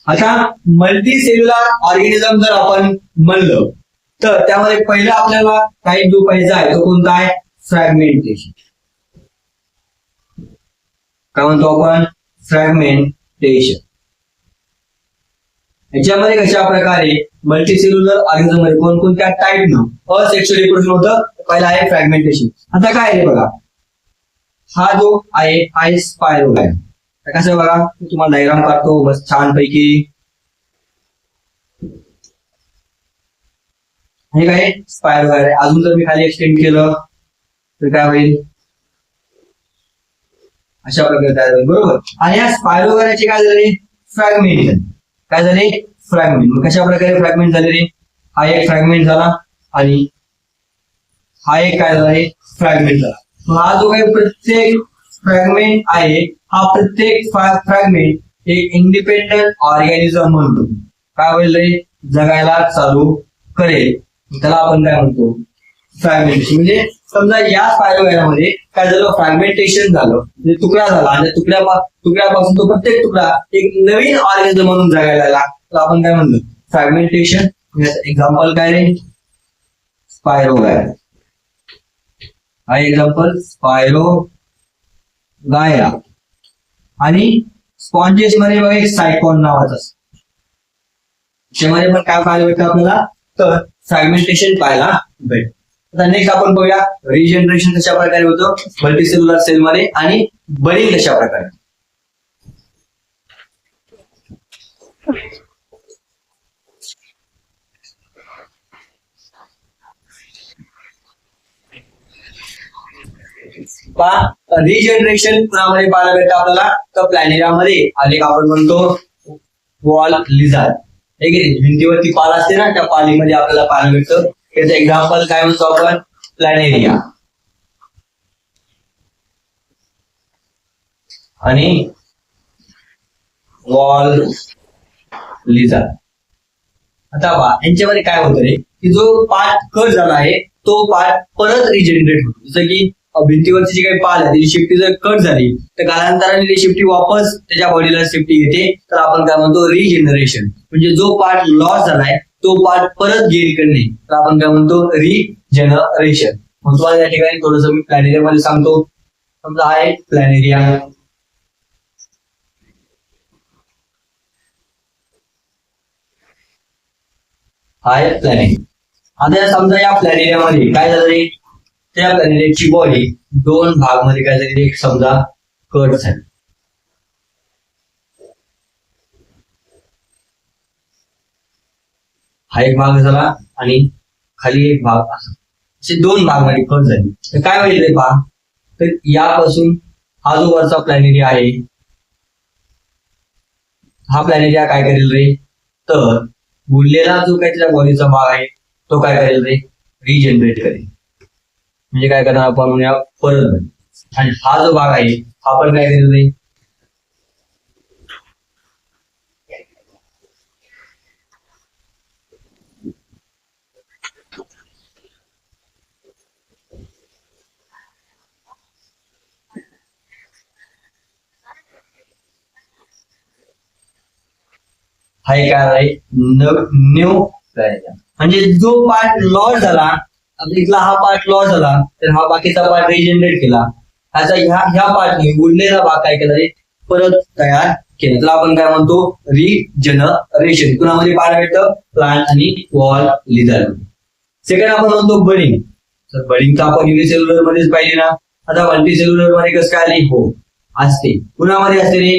आता मल्टीसेल्युलर ऑर्गॅनिझम जर आपण म्हणलं तर त्यामध्ये पहिला आपल्याला टाईप जो पाहिजे आहे तो कोणता आहे? फ्रॅगमेंटेशन. काय म्हणतो आपण? फ्रॅगमेंटेशन. याच्यामध्ये कशा प्रकारे मल्टीसेल्युलर ऑर्गॅनिझम मध्ये कोणकोणत्या टाईपनं असेक्शुअल रिप्रोडक्शन होतं? पहिला आहे फ्रॅगमेंटेशन. आता काय आहे बघा, हा जो आहे स्पायरो आहे. कसं बघा, तुम्हाला डायग्राम काढतो बस छान पैकी. हे काय? स्पायरो आहे. अजून जर मी खाली एक्सटेंड केलं तर काय होईल? अशा प्रकारे तयार होईल. बरोबर. आणि या स्पायरो वगैरेचे काय झाले? फ्रॅगमेंट. काय झाले? फ्रॅगमेंट. मग कशा प्रकारे फ्रॅगमेंट झाले रे? हा एक फ्रॅगमेंट झाला आणि हा एक काय झाला? फ्रॅगमेंट झाला. मग हा जो काही प्रत्येक फ्रॅगमेंट आहे, हा प्रत्येक फ्रॅगमेंट एक इंडिपेंडंट ऑर्गॅनिझम म्हणतो काय होईल रे? जगायला चालू करेल. त्याला आपण काय म्हणतो? फ्रॅगमेंटेशन. म्हणजे समजा या स्पायरोगायरामध्ये काय झालं? फ्रॅगमेंटेशन झालं, म्हणजे तुकडा झाला आणि तुकड्यापासून तो प्रत्येक तुकडा एक नवीन ऑर्गॅनिझम म्हणून जगायला लागला. तर आपण काय म्हणतो? फ्रॅगमेंटेशन. एक्झाम्पल काय रे? स्पायरोगायरा. हा एक्झाम्पल स्पायरोगायरा. आणि स्पॉन्जेस मध्ये बघा एक सायकॉन नावाचा असतो. त्याच्यामध्ये पण काय पाहायला भेटतं आपल्याला? तर फ्रॅगमेंटेशन पाहायला भेटतं. आता नेक्स्ट आपण बघूया रिजनरेशन कशा प्रकारे होतं मल्टीसेल्युलर सेल मध्ये आणि बरी कशा प्रकारे. रिजनरेशन कुणामध्ये पाहायला भेटतं आपल्याला? तर प्लॅनेरियामध्ये. आणि आपण म्हणतो वॉल लिझार्ड. हे की नाही, भिंतीवरती पाल असते ना, त्या पालीमध्ये आपल्याला पाहायला भेटतं. त्याचं एक्झाम्पल काय म्हणतो आपण? प्लॅनेरिया. आणि वॉल लिझार्ड. आता यांच्यामध्ये काय होतं रे की जो पार्ट कट झाला आहे तो पार्ट परत रिजनरेट होतो. जसं की भिंतीवरची जी काही पाल आहे त्याची शिफ्टी जर कट झाली तर कालांतराने ती शिफ्टी वापस त्याच्या बॉडीला शिफ्टी येते, तर आपण काय म्हणतो रिजनरेशन. म्हणजे जो पार्ट लॉस झालाय तो पार्ट परत गेन करणे, तर आपण काय म्हणतो रिजनरेशन. मग तुम्हाला या ठिकाणी थोडंसं मी प्लॅनेरिया मध्ये सांगतो. समजा आहे प्लॅनेरिया, आहे प्लॅनेट. आता समजा या प्लॅनेरियामध्ये काय झालं रे, त्या प्लॅनेटची बॉडी दोन भाग मध्ये काय झाली, एक समजा कट झाली. हा एक भाग झाला आणि खाली एक भाग असा, असे दोन भाग मध्ये कट झाली. तर काय होईल रे पहा, तर यापासून हा जो वरचा प्लॅनेरिया आहे, हा प्लॅनेरिया काय करेल रे, तर उरलेला जो काही त्याच्या बॉडीचा भाग आहे तो काय करेल रे, रिजनरेट करेल. म्हणजे काय करणार आपण म्हणूया परत. आणि हा जो भाग आहे हा पण काय करेल रे, हा एक काय आहे न्यू प्लॅनेरिया. म्हणजे जो पार्ट लॉस झाला, इथला हा पार्ट लॉस झाला तर हा बाकीचा पार्ट रिजनरेट केला, ह्याचा ह्या पार्टने उरलेला भाग काय केला रे, परत तयार केला. तर आपण काय म्हणतो रिजनरेशन. कुणामध्ये पाहायला भेटतं, प्लांट आणि वॉल लिझार्ड. सेकंड आपण म्हणतो बडिंग. तर बडिंग तर आपण युनिसेल्युलर मध्येच पाहिजे ना. आता मल्टीसेल्युलर मध्ये कसं काय आली, हो असते. कुणामध्ये असते रे,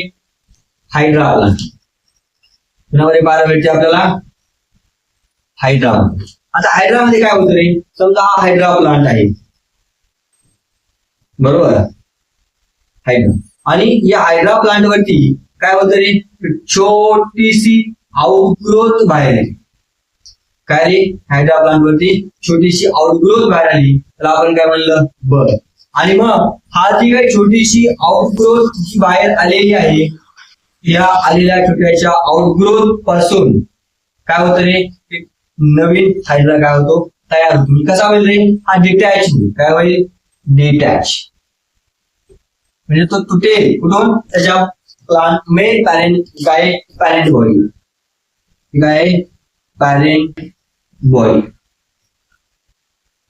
हायड्रा प्लांट. कुणामध्ये पाहायला भेटते आपल्याला, हायड्रा. आता हायड्रा मध्ये काय होतं रे, समजा हा हायड्रा प्लांट आहे, बरोबर, हायड्रा. आणि या हायड्रा प्लांट वरती काय होतं रे, छोटीशी आउटग्रोथ बाहेर आली. काय रे, हायड्रा प्लांट वरती छोटीशी आउटग्रोथ बाहेर आली, तर आपण काय म्हणलं, बर. आणि मग हा जी काही छोटीशी आउटग्रोथ जी बाहेर आलेली आहे, या आलेल्या छोट्याशा आउटग्रोथ पासून काय होतं रे, नवीन हायड्रा काय होतो, तयार होतो. कसा होईल रे, हा डिटॅच होईल. काय होईल, डिटॅच. म्हणजे तो तुटेल कुठून, त्याच्या प्लांट मेन पॅरेंट काय, पॅरेंट बॉडी काय, पॅरेंट बॉडी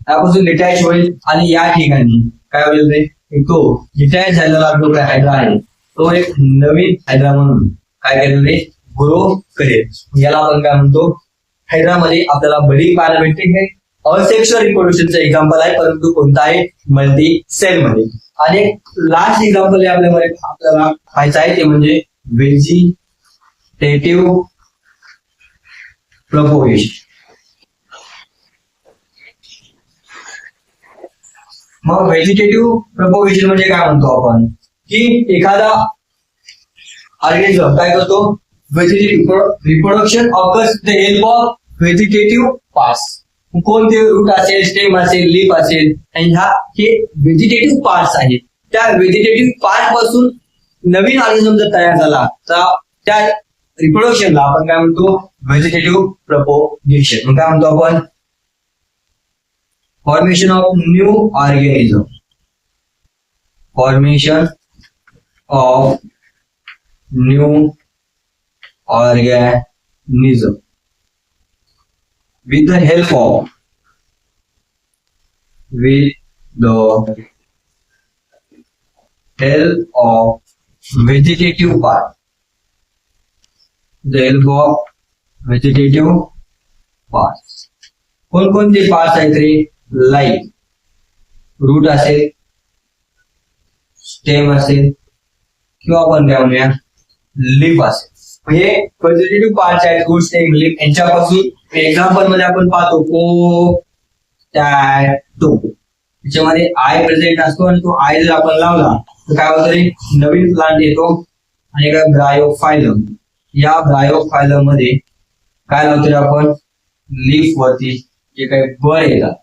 त्यापासून डिटॅच होईल. आणि या ठिकाणी काय होईल रे, तो डिटॅच झालेला जो काय हायड्रा आहे तो एक नवीन हायड्रा म्हणून काय करेल रे, ग्रो करेल. याला आपण काय म्हणतो, हायड्रामध्ये आपल्याला बडिंग पाहायला भेटते. हे असेक्शुअल रिप्रोडक्शनचं एक्झाम्पल आहे, परंतु कोणता आहे, मल्टी सेल मध्ये. आणि लास्ट एक्झाम्पल आहे आपल्याला पाहायचं आहे, ते म्हणजे व्हेजिटेटिव्ह प्रपोगेशन. मग व्हेजिटेटिव्ह प्रपोगेशन म्हणजे काय म्हणतो आपण, की एखादा ऑर्गॅनिझम काय करतो, vegetative reproduction occurs the help of vegetative parts. कोणते रूट असेल, स्टेम असेल, लीफ असेल, आणि हे व्हेजिटेटिव्ह पार्ट्स आहेत. त्या व्हेजिटेटिव्ह पार्ट पासून नवीन ऑर्गॅनिझम जर तयार झाला तर त्या रिप्रोडक्शनला आपण काय म्हणतो, व्हेजिटेटिव्ह प्रपोगेशन. मग काय म्हणतो आपण, formation of new organism. Formation of new organism with the help of vegetative part. The help of vegetative parts. कोणकोणते पार्ट्स आहेत रे, लाईक रूट असेल, स्टेम असेल, किंवा आपण काय म्हणूया लीफ असेल. म्हणजे व्हेजिटेटिव्ह पार्ट्स आहेत, रूट, स्टेम, लीफ, यांच्यापासून एक्झाम्पल मध्ये आपण पाहतो पोटॅटो. त्याच्यामध्ये आय प्रेझेंट असतो आणि तो आय जर आपण लावला तर काय होतं रे, नवीन प्लांट येतो. आणि काय ब्रायोफायलम, या ब्रायोफायलम मध्ये काय लावतो रे आपण, लीफ वरती जे काही बळ येतात,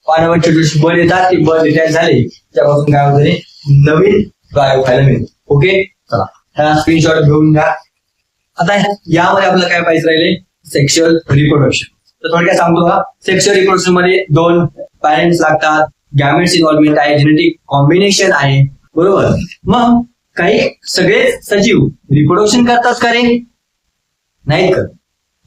पानावर छोटे छोटे बळ येतात, ते बळ डिटॅच झाले त्यापासून काय होतं रे, नवीन ब्रायोफायलम येतो. ओके, चला ह्या स्क्रीनशॉट घेऊन घ्या. आता यामध्ये आपल्याला काय पाहिजे राहिले, सेक्शुअल रिप्रोडक्शन. तर थोडक्यात सांगतो का, सेक्शुअल रिप्रोडक्शन मध्ये 2 पॅरेंट्स लागतात, गॅमेट्स इन्व्हॉल्वमेंट आहे, जेनेटिक कॉम्बिनेशन आहे, बरोबर. मग काही सगळे सजीव रिप्रोडक्शन करतात का रे, नाहीत करत.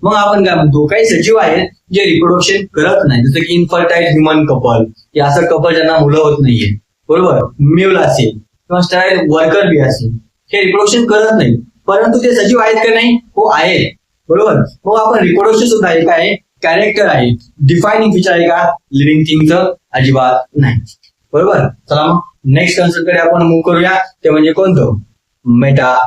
मग आपण काय म्हणतो, काही सजीव आहेत जे रिप्रोडक्शन करत नाही, जसं की इनफर्टाईल ह्युमन कपल, हे असं कपल ज्यांना मुलं होत नाहीये, बरोबर, म्यूल असेल किंवा स्टाईल वर्कर बी असेल, हे रिप्रोडक्शन करत नाही. परंतु ते सजीव आहेत का नाही, हो आहेत, बरोबर. मग आपण रिप्रोडक्शन सुद्धा आहे काय, कॅरेक्टर आहे, डिफायनिंग फीचर आहे का, लिव्हिंग थिंगचं अजिबात नाही, बरोबर. चला मग नेक्स्ट कन्सेप्ट कडे आपण मूव्ह करूया, ते म्हणजे कोणतं, मेटा.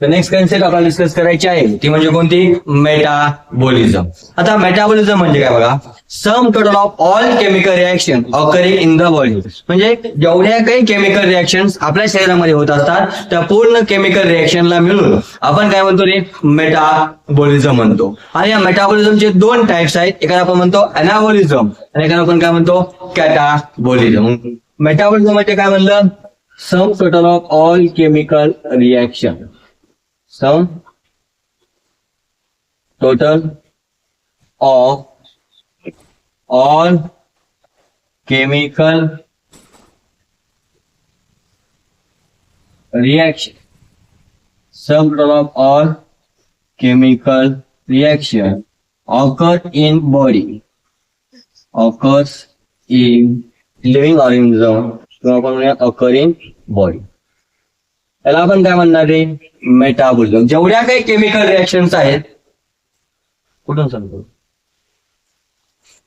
तर नेक्स्ट कन्सेप्ट आपल्याला डिस्कस करायची आहे ती म्हणजे कोणती, मेटाबॉलिझम. आता मेटाबॉलिझम म्हणजे काय बघा, sum total of all chemical reaction occurring in the body. म्हणजे जेवढ्या काही केमिकल रिएक्शन्स आपल्या शरीरामध्ये होत असतात त्या पूर्ण केमिकल रिएक्शनला मिळून आपण काय म्हणतो रे, मेटाबॉलिझम म्हणतो. आणि या मेटाबॉलिझमचे 2 टाइप्स आहेत, एकाला आपण म्हणतो अनाबॉलिझम आणि एकाला आपण काय म्हणतो, कॅटाबॉलिझम. मेटाबॉलिझम म्हणजे काय म्हणलं, sum total of all chemical reaction, sum total of all chemical reaction, sum total of all chemical reaction occurs in body, occurs in living organism किंवा आपण म्हणूया occur in body. याला आपण काय म्हणणार रे, मेटाबॉलिझम. जेवढ्या काही केमिकल रिएक्शन्स आहेत, कुठून सांगतो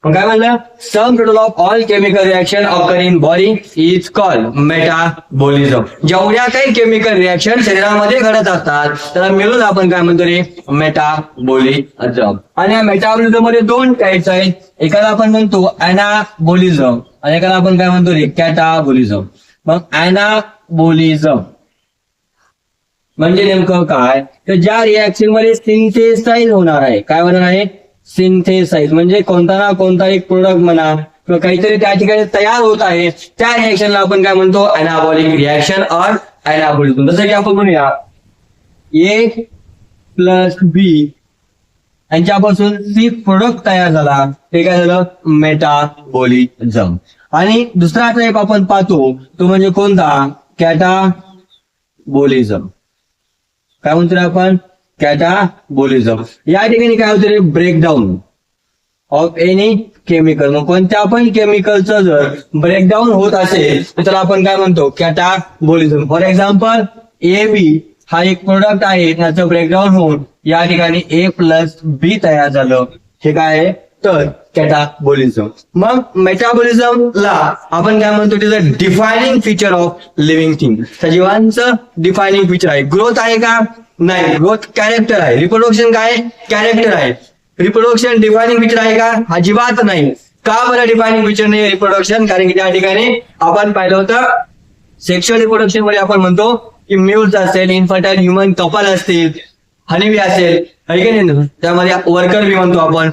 पण काय म्हणलं, sum total of all chemical reaction occur in body is called metabolism. जेवढ्या काही केमिकल रिएक्शन शरीरामध्ये घडत असतात त्याला मिळून आपण काय म्हणतो रे, मेटाबॉलिझम. आणि या मेटाबॉलिझम मध्ये 2 टाइप्स आहेत, एकाला आपण म्हणतो अनाबॉलिझम आणि एकाला आपण काय म्हणतो रे, कॅटाबॉलिझम. मग अनाबॉलिझम म्हणजे नेमकं काय, तर ज्या रिएक्शन मध्ये सिंथेसाइज होणार आहे, काय होणार आहे, सिंथेसाइज म्हणजे कोणता ना कोणता एक प्रोडक्ट म्हणा किंवा काहीतरी त्या ठिकाणी तयार होत आहे, त्या रिएक्शनला आपण काय म्हणतो, अनाबॉलिक रिएक्शन और अनाबॉलिझम. जसं की आपण म्हणूया A प्लस B यांच्यापासून C प्रोडक्ट तयार झाला, ते काय झालं, मेटाबॉलिझम. आणि दुसरा टाईप आपण पाहतो तो म्हणजे कोणता, कॅटाबॉलिझम. काय म्हणतो आपण, कॅटाबॉलिझम. या ठिकाणी काय होतं रे, ब्रेकडाऊन ऑफ एनी केमिकल. मग कोणत्या पण केमिकलचं जर ब्रेकडाऊन होत असेल तर त्याला आपण काय म्हणतो, कॅटाबॉलिझम. फॉर एक्झाम्पल AB हा एक प्रोडक्ट आहे, त्याचं ब्रेकडाऊन होऊन या ठिकाणी A प्लस B तयार झालं, हे काय आहे, तर कॅटाबॉलिझम. मग मेटाबॉलिझमला आपण काय म्हणतो, त्याचं defining feature of living thing. सजीवांचं डिफायनिंग फीचर आहे. ग्रोथ आहे का, नाही. ग्रोथ कॅरेक्टर आहे. रिप्रोडक्शन काय, कॅरेक्टर आहे. रिप्रोडक्शन डिफायनिंग फीचर आहे का, अजिबात नाही. का बरं डिफायनिंग फीचर नाही रिप्रोडक्शन, कारण की त्या ठिकाणी आपण पाहिलं होतं सेक्शुअल रिप्रोडक्शन मध्ये आपण म्हणतो की म्यूल्स असेल, इनफर्टाईल ह्युमन कपल असतील, हनीबी असेल, त्यामध्ये वर्कर बी म्हणतो आपण.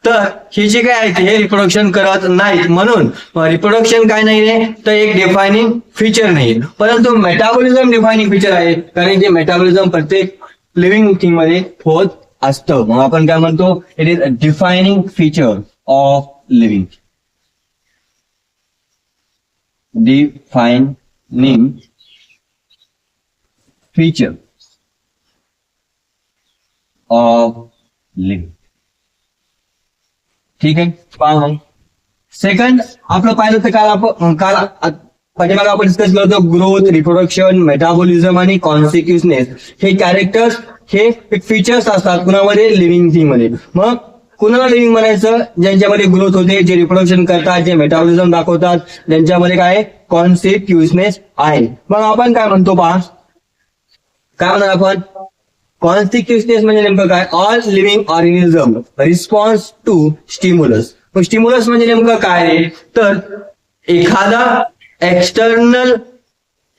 तर ही जी काय आहे हे रिप्रोडक्शन करत नाहीत, म्हणून रिप्रोडक्शन काय नाहीये, तर एक डिफायनिंग फीचर नाही. परंतु मेटाबॉलिझम डिफायनिंग फीचर आहे, कारण की मेटाबॉलिझम प्रत्येक लिव्हिंग थिंग मध्ये होत असतं. मग आपण काय म्हणतो, it is a defining feature of living. Defining feature of living. ठीक आहे. सेकंड आपलं पाहिलं तर काल आपण डिस्कस केलं होतं ग्रोथ, रिप्रोडक्शन, मेटाबॉलिझम आणि कॉन्सिक्युसनेस. हे कॅरेक्टर्स, हे फीचर्स असतात कुणामध्ये, लिव्हिंग थिंग मध्ये. मग कुणाला लिव्हिंग म्हणायचं, ज्यांच्यामध्ये ग्रोथ होते, जे रिप्रोडक्शन करतात, जे मेटाबॉलिझम दाखवतात, ज्यांच्यामध्ये काय कॉन्सिक्युसनेस आहे. मग आपण काय म्हणतो पहा, काय म्हणणार आपण, कॉन्सिक्युसनेस म्हणजे नेमकं काय, all living organism response to stimulus. मग स्टिम्युलस म्हणजे नेमकं काय, तर एखादा एक्सटर्नल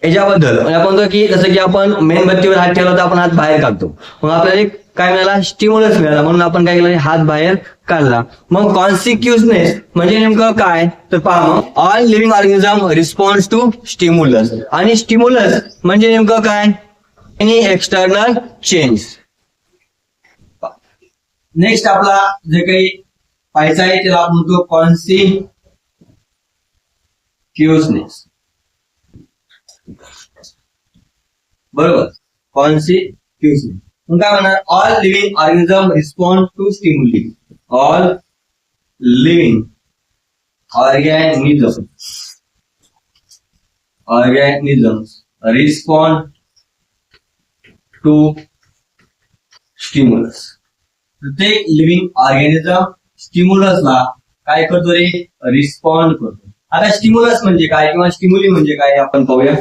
याच्याबद्दल म्हणजे आपण म्हणतो की जसं की आपण मेणबत्तीवर हात ठेवला तर आपण हात बाहेर काढतो, मग आपल्याला एक काय मिळाला, स्टिम्युलस मिळाला, म्हणून आपण काय केलं, हात बाहेर काढला. मग कॉन्सिक्युसनेस म्हणजे नेमकं काय, तर पहा मग all living organism response to stimulus, आणि स्टिम्युलस म्हणजे नेमकं काय, एनी एक्सटर्नल चेंज. नेक्स्ट आपला जे काही पाहायचं आहे त्याला आपण म्हणतो कॉन्सिक्युसनेस. बरोबर, कॉन्सिक्युसनेस. मग काय म्हणणार, all living organism respond to stimuli. All living organisms respond to stimulus. प्रत्येक लिव्हिंग ऑर्गॅनिझम स्टिम्युलसला काय करतो रे, रिस्पॉन्ड करतो. आता स्टिम्युलस म्हणजे काय किंवा स्टिम्युली म्हणजे काय आपण पाहूया.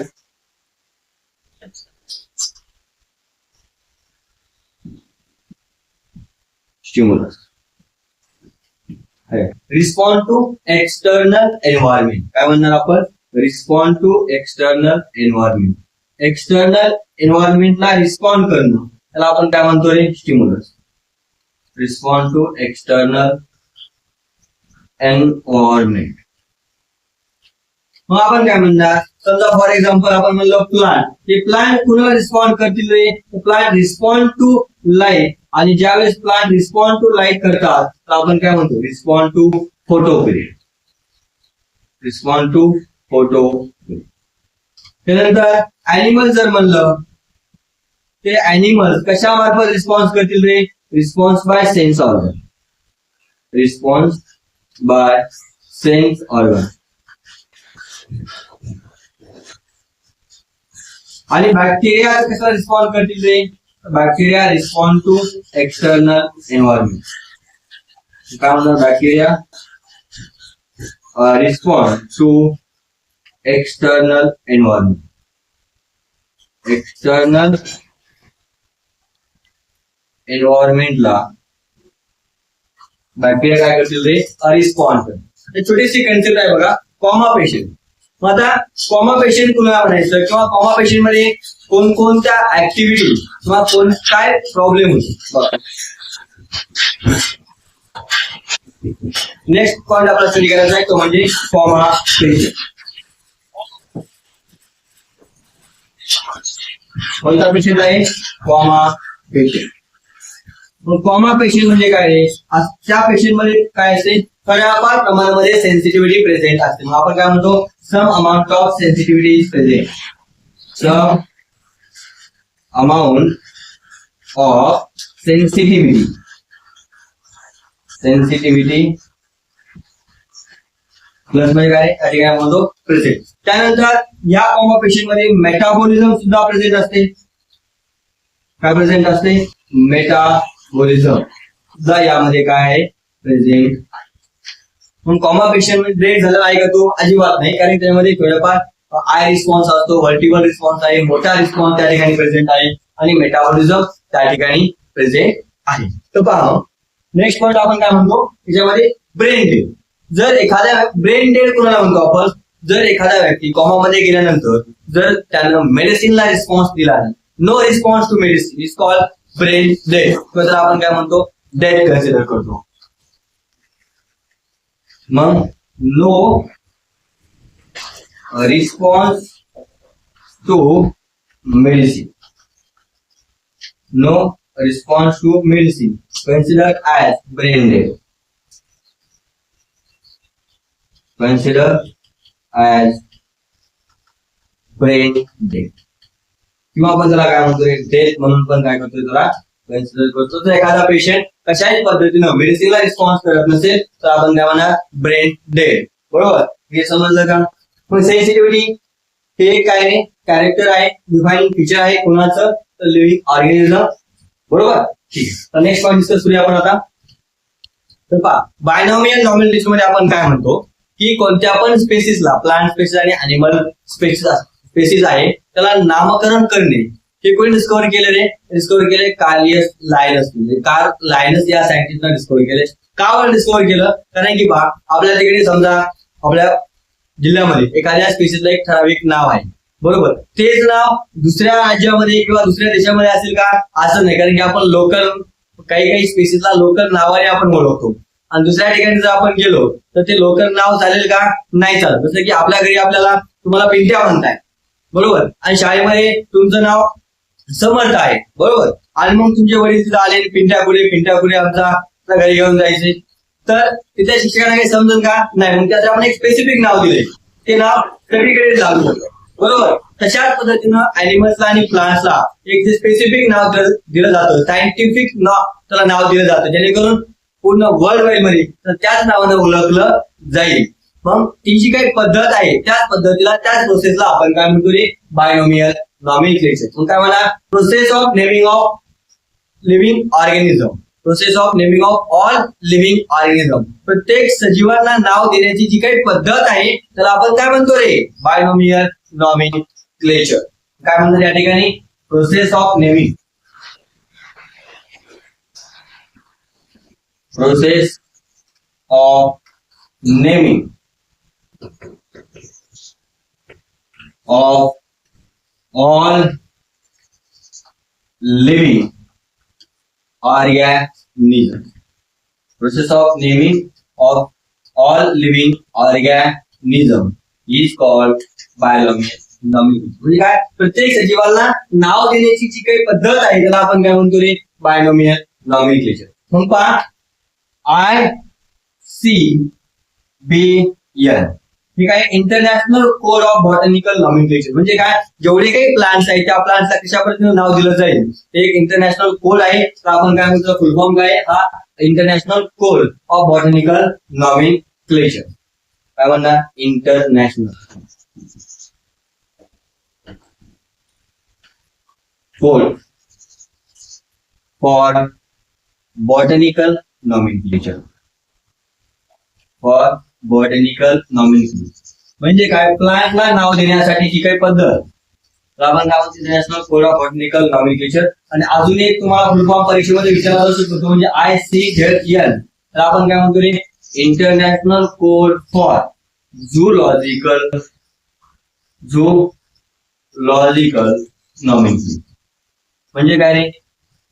Stimulus respond to external environment. काय म्हणणार आपण, respond to external environment. External एन्व्हायरमेंटला रिस्पॉन्ड करणं त्याला आपण काय म्हणतो रे, stimulus. Respond to external environment. मग आपण काय म्हणणार, समजा फॉर एक्झाम्पल आपण म्हणलं प्लांट, हे प्लांट कुणाला रिस्पॉन्ड करतील रे, प्लांट रिस्पॉन्ड टू लाईट. आणि ज्यावेळेस प्लांट रिस्पॉन्ड टू लाईट करतात तर आपण काय म्हणतो, respond to photo period. Respond to photo period. त्यानंतर ऍनिमल जर म्हणलं, ते ऍनिमल कशा मार्फत रिस्पॉन्स करतील रे, response by sense organ. Response by sense organ. आणि बॅक्टेरिया कसा रिस्पॉन्ड करतील रे, bacteria respond to external environment. काय म्हणतात, bacteria respond to external environment. External एन्व्हायरमेंटला बॅक्टेरिया काय करतील रे, रिस्पॉन्ड करतील. छोटीशी कन्सेप्ट आहे बघा, कॉमा पेशंट. मग आता कॉमा पेशंट कुणाला म्हणायचं किंवा कॉमा पेशंट मध्ये कोणकोणत्या ऍक्टिव्हिटी किंवा काय प्रॉब्लेम होतो. नेक्स्ट पॉइंट आपला स्टडी करायचा आहे तो म्हणजे कॉमा पेशंट. कोणता पेशंट आहे, कॉमा पेशंट. कॉमा पेशंट म्हणजे काय रे, त्या पेशंट मध्ये काय असते, थोड्याफार प्रमाणामध्ये सेन्सिटिव्हिटी प्रेझेंट असते. मग आपण काय म्हणतो, some amount of sensitivity is present. Some amount of sensitivity plus म्हणजे काय, त्या ठिकाणी म्हणतो प्रेझेंट. त्यानंतर या कॉमा पेशंट मध्ये मेटाबॉलिझम सुद्धा प्रेझेंट असते. काय प्रेझेंट असते, मेटाबॉलिझम सुद्धा यामध्ये काय आहे, प्रेझेंट. मग कॉमा पेशंट मध्ये झालेला आहे का तो, अजिबात नाही, कारण त्यामध्ये थोडंफार आय रिस्पॉन्स असतो, व्हर्टिबल रिस्पॉन्स आहे, मोठा रिस्पॉन्स त्या ठिकाणी प्रेझेंट आहे, आणि मेटाबॉलिझम त्या ठिकाणी प्रेझेंट आहे. तर पहा नेक्स्ट पॉईंट आपण काय म्हणतो, त्याच्यामध्ये ब्रेन डेड. जर एखाद्या ब्रेन डेड कोणाला म्हणतो आपण, जर एखादा व्यक्ती कॉमामध्ये गेल्यानंतर जर त्यानं मेडिसिनला रिस्पॉन्स दिला नाही, no response to medicine, is called brain dead. तर आपण काय म्हणतो, डेड कन्सिडर करतो. मग no response to medicine, no response to medicine considered as brain dead. Considered as brain dead. किंवा आपण त्याला काय म्हणतोय, डेथ म्हणून पण काय करतोय, त्याला कन्सिडर करतो. तर एखादा पेशंट कशाही पद्धतीनं मेडिसिनला रिस्पॉन्स करत नसेल तर आपण काय म्हणणार, ब्रेन डेड. बरोबर, हे समजलं का. पण सेन्सिटिव्हिटी हे काय नाही, कॅरेक्टर आहे, डिफाइनिंग फीचर आहे कोणाचं, तर लिव्हिंग ऑर्गॅनिझम. बरोबर, ठीक. तर नेक्स्ट पॉईंट डिस्कस करूया आपण आता. तर पहा, बायनॉमियल नॉमिनलिस्ट मध्ये आपण काय म्हणतो की कोणत्या पण स्पेसिसला, प्लांट स्पेसिस आणि अॅनिमल स्पेसिस आहे त्याला नामकरण करणे, हे कोणी डिस्कवर केले रे, डिस्कवर केले कार्लियस लायनस. म्हणजे कार्ल लायनस या सायंटिस्टनं डिस्कवर केले. का डिस्कवर केलं, कारण की पहा आपल्या तिकडे समजा आपल्या जिल्ह्यामध्ये एखाद्या स्पेसिसला एक ठराविक नाव आहे, बरोबर. तेच नाव दुसऱ्या राज्यामध्ये किंवा दुसऱ्या देशामध्ये असेल का? असं नाही, कारण की आपण लोकल काही काही स्पेसिसला लोकल नावाने आपण ओळखतो आणि दुसऱ्या ठिकाणी जर आपण गेलो तर ते लोकल नाव चालेल का? नाही चालत. जसं की आपल्या घरी आपल्याला तुम्हाला पिंट्या म्हणताय, बरोबर, आणि शाळेमध्ये तुमचं नाव समर्थ आहे, बरोबर, आणि मग तुमचे वडील तिथे आले पिंट्या कुठे आमचा घरी घेऊन जायचे, तर तिथल्या शिक्षकांना काही समजून का? नाही. मग त्याचं आपण एक स्पेसिफिक नाव दिले, ते नाव सगळीकडे लागू होतं, बरोबर. तशाच पद्धतीनं अॅनिमल्सला आणि प्लांट्सला एक स्पेसिफिक नाव दिलं जातं, सायंटिफिक नाव त्याला नाव दिलं जातं, जेणेकरून पूर्ण वर्ल्ड वाईड मध्ये तर त्याच नावानं ओळखलं जाईल. मग ती जी काही पद्धत आहे त्याच पद्धतीला त्याच प्रोसेसला आपण काय म्हणतो रे? Binomial nomenclature. मग काय म्हणा? Process of naming of living organism. Process of naming of all living organism. प्रत्येक सजीवांना नाव देण्याची जी काही पद्धत आहे त्याला आपण काय म्हणतो रे? Binomial nomenclature. काय म्हणतात या ठिकाणी? Process of naming. Process of naming of all living organisms. Process of naming of all living organism is called binomial nomenclature. म्हणजे काय? प्रत्येक सजीवाला नाव देण्याची जी काही पद्धत आहे त्याला आपण काय म्हणतो रे? Binomial nomenclature. मग पहा, ICBN ठीक आहे, international code of botanical nomenclature. म्हणजे काय? जेवढे काही प्लांट्स आहेत त्या प्लांट्सला कशा पद्धतीने नाव दिलं जाईल ते एक इंटरनॅशनल कोड आहे. तर आपण काय म्हणतो? फुल फॉर्म काय? हा international code of botanical nomenclature. काय म्हणणार? International code for botanical nomenclature. For botanical nomenclature म्हणजे काय? प्लांटला नाव देण्यासाठी जी काही पद्धत आपण काय म्हणतो? International code of botanical nomenclature. आणि अजून एक तुम्हाला फुल फॉर्म परीक्षेमध्ये विचारला जाऊ शकतो म्हणजे ICZN. तर आपण काय म्हणतो रे? International code for zoological nomenclature. म्हणजे काय रे?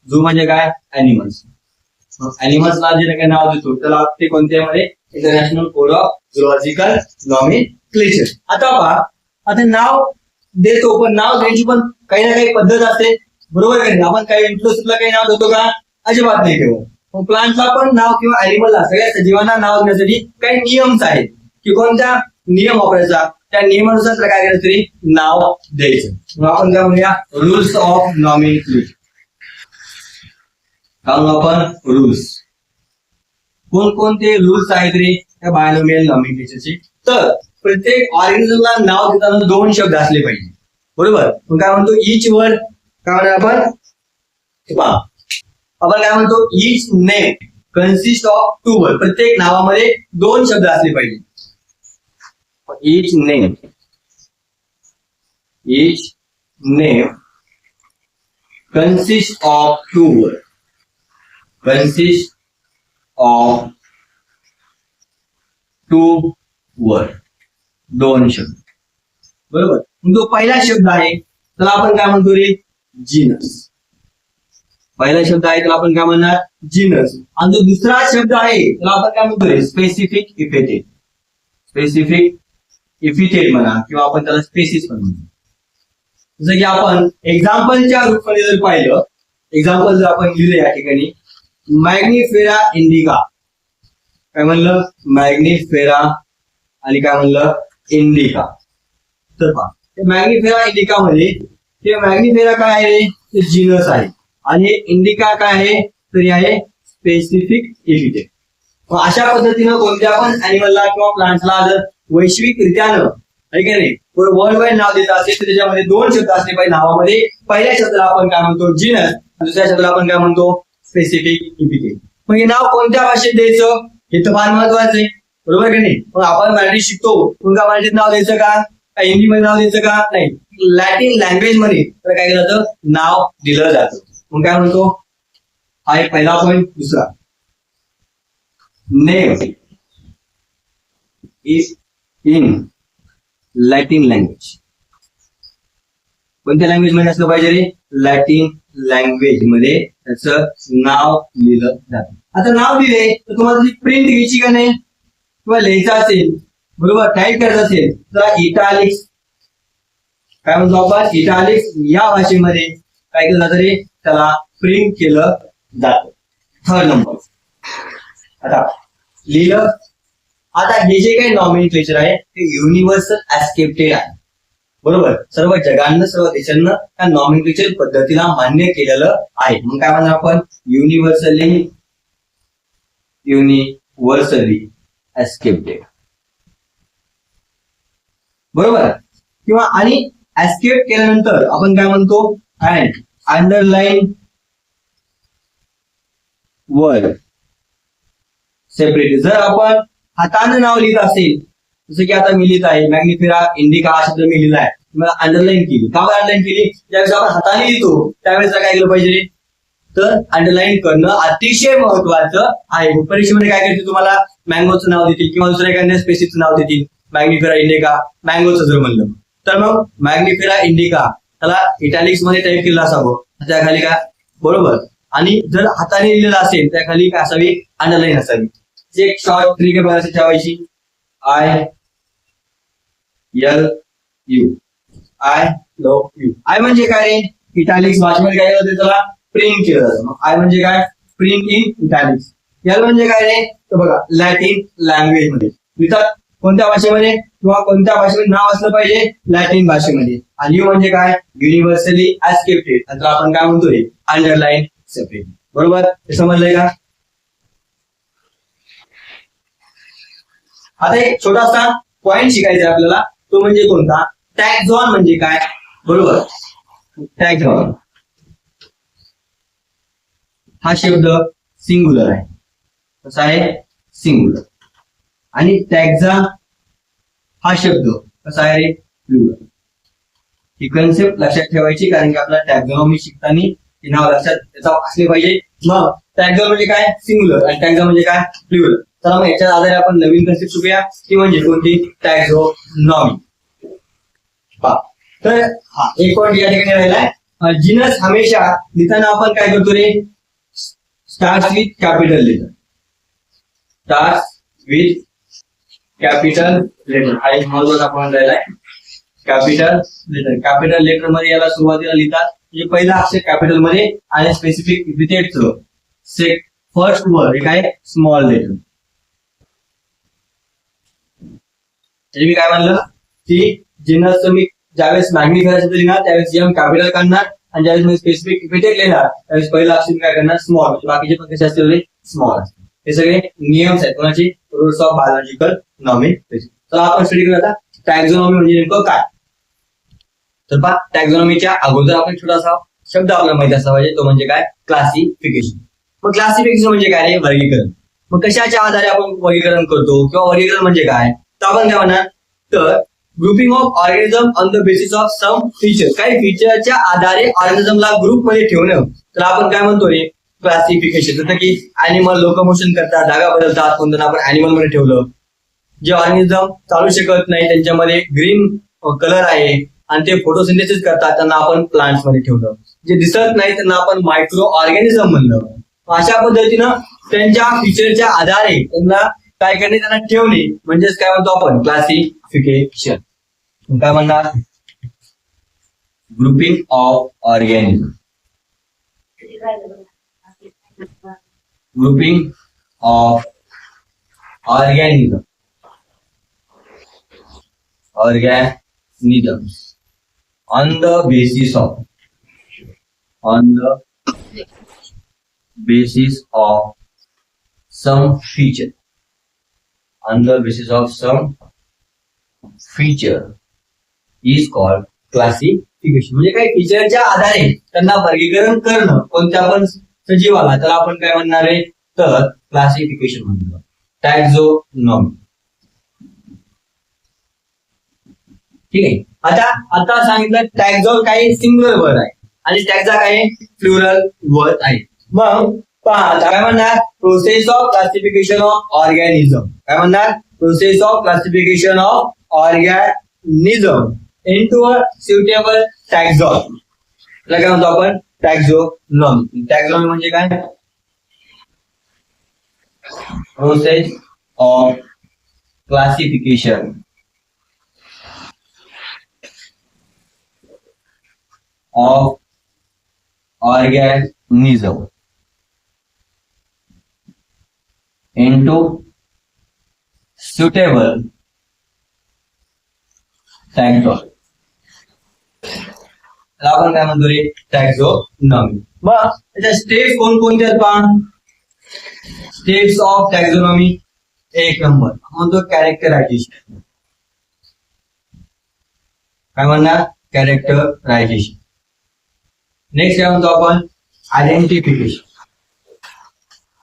झू म्हणजे काय? अॅनिमल्स. अॅनिमल्सला जे काही नाव देतो त्याला ते कोणत्यामध्ये? International code of zoological nomenclature. आता पहा, आता नाव देतो पण नाव द्यायची पण काही ना काही पद्धत असते, बरोबर आहे. आपण काही इन्फ्लुएन्सरला काही नाव देतो का? अजिबात नाही ठेवत. मग प्लांटला पण नाव किंवा अॅनिमलला सगळ्या सजीवांना नाव देण्यासाठी काही नियम्स आहेत की कोणत्या नियम वापरायचा, त्या नियमानुसार काय करायचं तरी नाव द्यायचं. मग आपण काय म्हणूया? Rules of nomenclature. आपण रूल्स कोणकोणते रूल्स आहेत रे त्या बायनोमियल नॉमेनक्लेचरचे? तर प्रत्येक ऑर्गॅनिझमला नाव देताना 2 शब्द असले पाहिजे, बरोबर. मग काय म्हणतो? ईच वर्ड काय म्हणतो आपण काय म्हणतो? Each name consist of 2 word. प्रत्येक नावामध्ये 2 शब्द असले पाहिजे. Each name consist of 2 word. Consist of 2 word. 2 शब्द, बरोबर. जो पहिला शब्द आहे त्याला आपण काय म्हणतो रे? जीनस. पहिला शब्द आहे त्याला आपण काय म्हणणार? जीनस. आणि जो दुसरा शब्द आहे त्याला आपण काय म्हणतो रे? Specific epithet. स्पेसिफिक इपिथेट म्हणा किंवा आपण त्याला स्पेसिस पण म्हणतो. जसं की आपण एक्झाम्पलच्या रूपाने जर पाहिलं, एक्झाम्पल जर आपण लिहिलं या ठिकाणी, मॅग्निफेरा इंडिका. काय म्हणलं? मॅग्निफेरा आणि काय म्हणलं? इंडिका. तर पहा, मॅग्निफेरा इंडिका मध्ये ते मॅग्निफेरा काय आहे? ते जीनस आहे आणि इंडिका काय आहे? तर हे आहे स्पेसिफिक इपिथेट. अशा पद्धतीनं कोणत्या पण अॅनिमलला किंवा प्लांट्सला जर वैश्विकरित्यानं वर्ल्ड वाईड नाव देत असेल तर त्याच्यामध्ये 2 शब्द असले पाहिजे नावामध्ये. पहिल्या शब्दाला आपण काय म्हणतो? जीनस. दुसऱ्या शब्दाला आपण काय म्हणतो? Specific epithet. मग हे नाव कोणत्या भाषेत द्यायचं हे तर फार महत्वाचं आहे, बरोबर की नाही. मग आपण मराठी शिकतो, कोणत्या मराठीत नाव द्यायचं का? हिंदी मध्ये नाव द्यायचं का? नाही. लॅटिन लँग्वेज मध्ये तर काय केलं जातं? नाव दिलं जातं. मग काय म्हणतो? हा एक पहिला पॉईंट. दुसरा, name is in Latin language. कोणत्या लँग्वेज मध्ये असलं पाहिजे रे? लॅटिन लँग्वेज मध्ये त्याचं नाव लिहिलं जातं. आता नाव लिहिले तर तुम्हाला ती प्रिंट घ्यायची का नाही किंवा लिहायचं असेल, बरोबर, टाईप करायचं असेल तर इटालिक्स, काय म्हणतो आपण, इटालिक्स या भाषेमध्ये काय केलं जातं रे? त्याला प्रिंट केलं जातं. Third number. आता लिहिलं. आता हे जे काही नॉमेनक्लेचर आहे ते युनिव्हर्सल ऍक्सेप्टेड आहे, बरोबर. सर्व जगांना, सर्व देशांना त्या नॉमेनक्लेचर पद्धतीला मान्य केलेलं आहे. मग काय म्हणणार आपण? युनिव्हर्सली ऍक्सेप्टेड, बरोबर. किंवा आणि ऍक्सेप्ट केल्यानंतर आपण काय म्हणतो? And underline word separate. जर आपण हाताने नाव लिहित असेल, जसं की आता मी लिहित आहे मॅग्निफेरा इंडिका हा शब्द मी लिहिला आहे, मला अंडरलाईन केली. का अंडरलाईन केली? ज्यावेळेस आपण हाताने लिहितो त्यावेळेस काय केलं पाहिजे? तर अंडरलाईन करणं अतिशय महत्वाचं आहे. परीक्षेमध्ये काय करतील? तुम्हाला मँगोचं नाव देतील किंवा दुसऱ्या एखाद्या स्पेसिसचं नाव देतील. मॅग्निफेरा इंडिका, मँगोचं जर म्हणलं तर मग मॅग्निफेरा इंडिका त्याला इटॅलिक्स मध्ये टाईप केलं असावं, त्याखाली काय, बरोबर. आणि जर हाताने लिहिलेलं असेल त्याखाली काय असावी? अंडरलाईन असावी. एक शॉर्ट ट्रिक बघायची ठेवायची, I L U, I love you. I म्हणजे काय रे? इटॅलिक्स भाषेमध्ये काय होते? त्याला प्रिंट केलं जातं. मग आय म्हणजे काय? Print in इटॅलिक्स. एल म्हणजे काय रे? तर बघा लॅटिन लँग्वेज मध्ये लिहितात. कोणत्या भाषेमध्ये किंवा कोणत्या भाषेमध्ये नाव असलं पाहिजे? लॅटिन भाषेमध्ये. आणि यू म्हणजे काय? Universally accepted. आता आपण काय म्हणतोय? अंडरलाईन सेपरेट, बरोबर. हे समजलंय का? आता एक छोटासा पॉइंट शिकायचा आपल्याला, तो म्हणजे कोणता? टॅक्झॉन म्हणजे काय, बरोबर. टॅक्झॉन हा शब्द सिंग्युलर आहे. कसा आहे? सिंग्युलर. आणि टॅक्झा हा शब्द कसा आहे रे? प्लुरल. ही कन्सेप्ट लक्षात ठेवायची, कारण की आपल्याला टॅक्झॉनॉमी शिकताना हे नाव लक्षात असले पाहिजे. मग टॅक्झॉन म्हणजे काय? सिंग्युलर. आणि टॅक्झा म्हणजे काय? प्लुरल. चला मग याच्या आधारे आपण नवीन कन्सेप्ट शिकूया, ती म्हणजे कोणती? टॅक्झॉनॉमी. तर हा एक पॉईंट या ठिकाणी राहिलाय. जिनस हमेशा लिहिताना आपण काय करतो रे? Start with capital letter. Start with capital letter हा एक महत्वाचा पॉईंट राहिलाय. कॅपिटल लेटर, कॅपिटल लेटर मध्ये याला सुरुवातीला लिहितात, म्हणजे पहिला अक्षर कॅपिटल मध्ये आणि स्पेसिफिक इपिथेटचं फर्स्ट वर्ड काय? Small letter. म्हणजे मी काय म्हणलं की जिनसचं मी ज्यावेळेस मॅग्निफायर शब्द लिहिणार त्यावेळेस एम कॅपिटल काढणार, आणि ज्यावेळेस मी स्पेसिफिक इपिथेट लिहिणार त्यावेळेस पहिला अक्षर काय करणार? स्मॉल. म्हणजे बाकीचे पण कसे असतील? स्मॉल असतील. हे सगळे नियम आहेत कोणाचे? Rules of biological nomenclature. तर आपण स्टडी करूया आता टॅक्झॉनॉमी म्हणजे नेमकं काय. तर पहा, टॅक्झॉनॉमीच्या अगोदर आपण छोटासा शब्द आपल्याला माहिती असला पाहिजे, तो म्हणजे काय? क्लासिफिकेशन. मग क्लासिफिकेशन म्हणजे काय रे? वर्गीकरण. मग कशाच्या आधारे आपण वर्गीकरण करतो किंवा वर्गीकरण म्हणजे काय? तर आपण काय म्हणणार? तर grouping of organism on the basis of some feature. काही फीचरच्या आधारे ऑर्गॅनिझमला ग्रुप मध्ये ठेवणं, तर आपण काय म्हणतो रे? क्लासिफिकेशन. जसं की अॅनिमल लोकोमोशन करतात, जागा बदलतात, कोणतं आपण अॅनिमल मध्ये ठेवलं. जे ऑर्गॅनिझम चालू शकत नाही त्यांच्यामध्ये ग्रीन कलर आहे आणि ते फोटोसिंथेसिस करतात, त्यांना आपण प्लांट्स मध्ये ठेवलं. जे दिसत नाही त्यांना आपण मायक्रो ऑर्गॅनिझम म्हणलं. अशा पद्धतीनं त्यांच्या फीचरच्या आधारे त्यांना काय करणे? त्यांना ठेवणे, म्हणजेच काय म्हणतो आपण? क्लासिफिकेशन. काय म्हणणार? Grouping of organism. Grouping of organism on the basis of some feature. On the basis of some feature is called classification. म्हणजे काही फीचरच्या आधारे त्यांना वर्गीकरण करणं कोणत्या पण सजीवाला, तर आपण काय म्हणणार आहे? तर क्लासिफिकेशन म्हणतो. टॅक्झॉनॉमी. ठीक आहे. आता सांगितलं टॅक्झॉन काही सिंगल वर्ड आहे आणि टॅक्झा काही प्लुरल वर्ड आहे. मग पहा काय म्हणणार? Process of classification of organism. काय म्हणणार? Process of classification of organism. into a suitable taxonomy. त्याला काय म्हणतो आपण? टॅक्झोनॉमी. टॅक्झोनॉमी म्हणजे काय? Process of classification of organism into suitable taxonomy. आपण काय म्हणतो रे? टॅक्झोनॉमी. मग त्याच्या स्टेप्स कोणकोणत्या आहेत पहा? Steps of taxonomy. एक नंबर म्हणतो कॅरेक्टरायझेशन. काय म्हणणार? कॅरेक्टरायझेशन. नेक्स्ट काय म्हणतो आपण? आयडेंटिफिकेशन.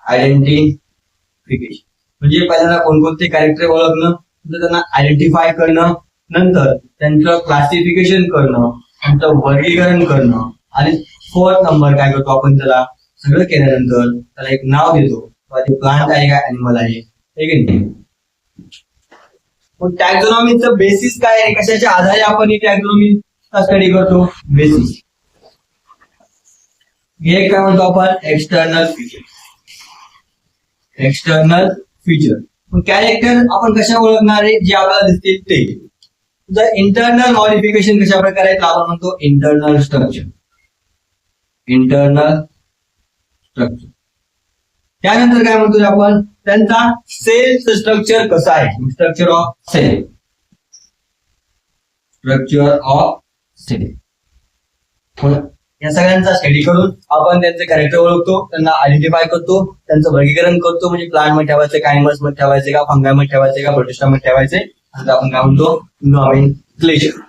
आयडेंटिफिकेशन म्हणजे पहिल्यांदा कोणकोणते कॅरेक्टर ओळखणं, नंतर त्यांना आयडेंटिफाय करणं, नंतर त्यांचं क्लासिफिकेशन करणं, त्यांचं वर्गीकरण करणं, आणि फोर्थ नंबर काय करतो आपण? त्याला सगळं केल्यानंतर त्याला एक नाव देतो. ते प्लांट आहे का ऍनिमल आहे, हे की नाही? मग टॅक्झोनॉमीचं बेसिस काय आहे? कशाच्या आधारे आपण ही टॅक्झोनॉमी स्टडी करतो? बेसिस. हे काय म्हणतो आपण? External feature. External feature. Character आपण कशा ओळखणार आहे? जे आपल्याला दिसतील ते. जर इंटरनल मॉडिफिकेशन कशा प्रकारे आहेत? आपण म्हणतो इंटरनल स्ट्रक्चर. Internal structure. त्यानंतर काय म्हणतो आपण? त्यांचा सेलचं स्ट्रक्चर कसं आहे? Structure of cell. Structure of cell. या सगळ्यांचा स्टडी करून आपण त्यांचे कॅरेक्टर ओळखतो, त्यांना आयडेंटिफाय करतो, त्यांचं वर्गीकरण करतो. म्हणजे प्लांट मध्ये ठेवायचे का, एनिमल्स मध्ये ठेवायचे का, फंगाय मध्ये ठेवायचे का, प्रोटिस्टा मध्ये ठेवायचे, आणि आपण काय म्हणतो? नॉमेनक्लेचर.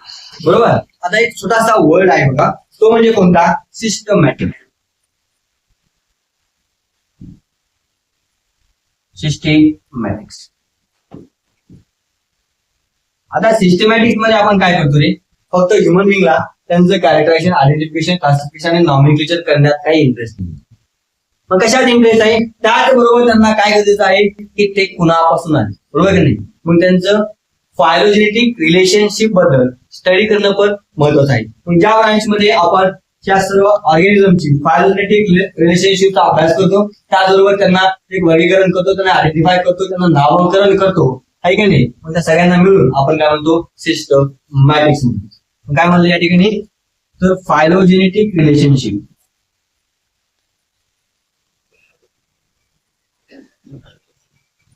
बरोबर. आता एक छोटासा वर्ड आहे बघा, तो म्हणजे कोणता? सिस्टमॅटिक. सिस्टमॅटिक्स. आता सिस्टमॅटिक्स मध्ये आपण काय करतो रे? फक्त ह्युमन बिंगला त्यांचं कॅरेक्टरायझेशन, आयडेंटिफिकेशन, क्लासिफिकेशन आणि नॉमेनक्लेचर करण्यात काही इंटरेस्ट नाही. मग कशात इंटरेस्ट आहे? त्याचबरोबर त्यांना काय गरजेचं आहे की ते कुणापासून आले, बरोबर की नाही? मग त्यांचं फायलोजेनेटिक रिलेशनशिप बद्दल स्टडी करणं पण महत्वाचं आहे. मग ज्या ब्रांच मध्ये आपण त्या सर्व ऑर्गॅनिझमची फायलोजेनेटिक रिलेशनशिपचा अभ्यास करतो, त्याचबरोबर त्यांना एक वर्गीकरण करतो, त्यांना आयडेंटिफाय करतो, त्यांना नामकरण करतो, आहे की नाही? मग त्या सगळ्यांना मिळून आपण काय म्हणतो? सिस्टमॅटिक्स म्हणतो. काय म्हणलं या ठिकाणी? तर phylogenetic relationship.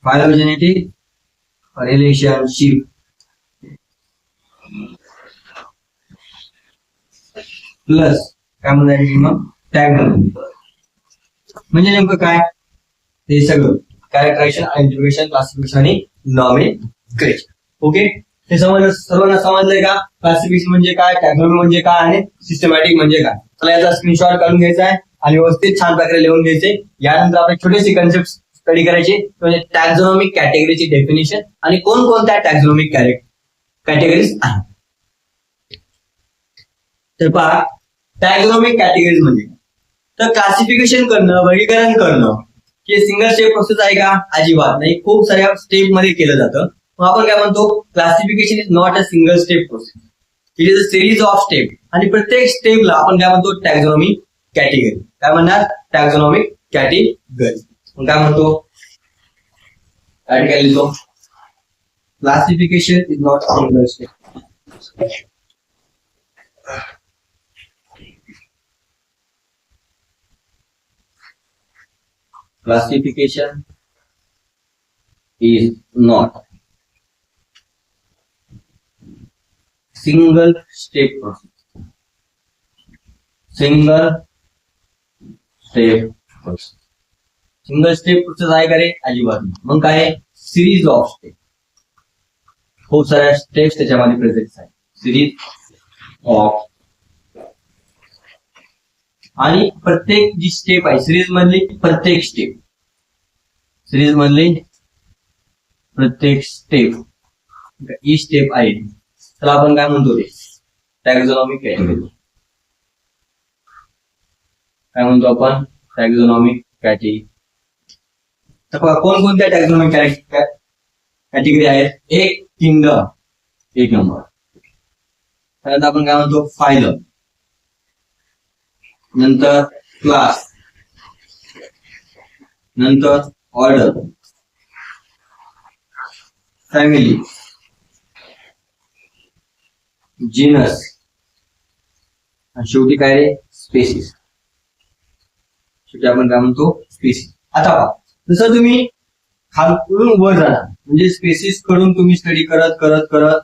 Phylogenetic relationship plus काय म्हणतात मग? टॅक्सॉनॉमी. म्हणजे नेमकं काय? हे सगळं कॅरेक्टरायझेशन, आयडेंटिफिकेशन, क्लासिफिकेशन आणि नॉमेनक्लेचर. ओके, हे समजलं? सर्वांना समजलंय का? क्लासिफिकेशन म्हणजे काय, टॅक्सॉनॉमी म्हणजे काय आणि सिस्टमॅटिक म्हणजे काय? मला याचा स्क्रीनशॉट काढून घ्यायचा आहे आणि व्यवस्थित छान प्रकारे लिहून घ्यायचे. यानंतर आपण छोटेसे कन्सेप्ट स्टडी करायचे, म्हणजे टॅक्सॉनॉमिक कॅटेगरीची डेफिनेशन आणि कोणकोणत्या टॅक्सॉनॉमिक कॅटेगरीज आहेत. तर पहा, टॅक्सॉनॉमिक कॅटेगरीज म्हणजे तर क्लासिफिकेशन करणं, वर्गीकरण करणं हे सिंगल स्टेप प्रोसेस आहे का? अजिबात नाही. खूप साऱ्या स्टेप मध्ये केलं जातं. मग आपण काय म्हणतो? Classification is not a single step process, it is a series of step. आणि प्रत्येक स्टेपला आपण काय म्हणतो? Taxonomic category. काय म्हणणार? Taxonomic category. मग काय म्हणतो? काय लिहितो? Classification is not a single step. Classification is not single step process. Single step process. Single step process आहे का रे? अजिबात नाही. मग काय? Series of step. खूप साऱ्या स्टेप्स त्याच्यामध्ये प्रेझेंट आहे. सिरीज ऑफ, आणि प्रत्येक जी स्टेप आहे सिरीज मधली, प्रत्येक स्टेप सिरीज मधली प्रत्येक स्टेप ही स्टेप आहे, तर आपण काय म्हणतो? ते टॅक्सॉनॉमिक कॅटेगरी. काय म्हणतो आपण? Taxonomic category. तर कोणकोणत्या टॅक्सॉनॉमिक कॅटेगरी आहेत? एक किंगडम, एक नंबर. त्यानंतर आपण काय म्हणतो फायलम, नंतर क्लास, नंतर ऑर्डर, फॅमिली, जीनस आणि शेवटी काय रे स्पेसिस. शेवटी आपण काय म्हणतो स्पेसिस. आता पहा, जसं तुम्ही खालून वर जाणार म्हणजे स्पेसिस कडून तुम्ही स्टडी करत करत करत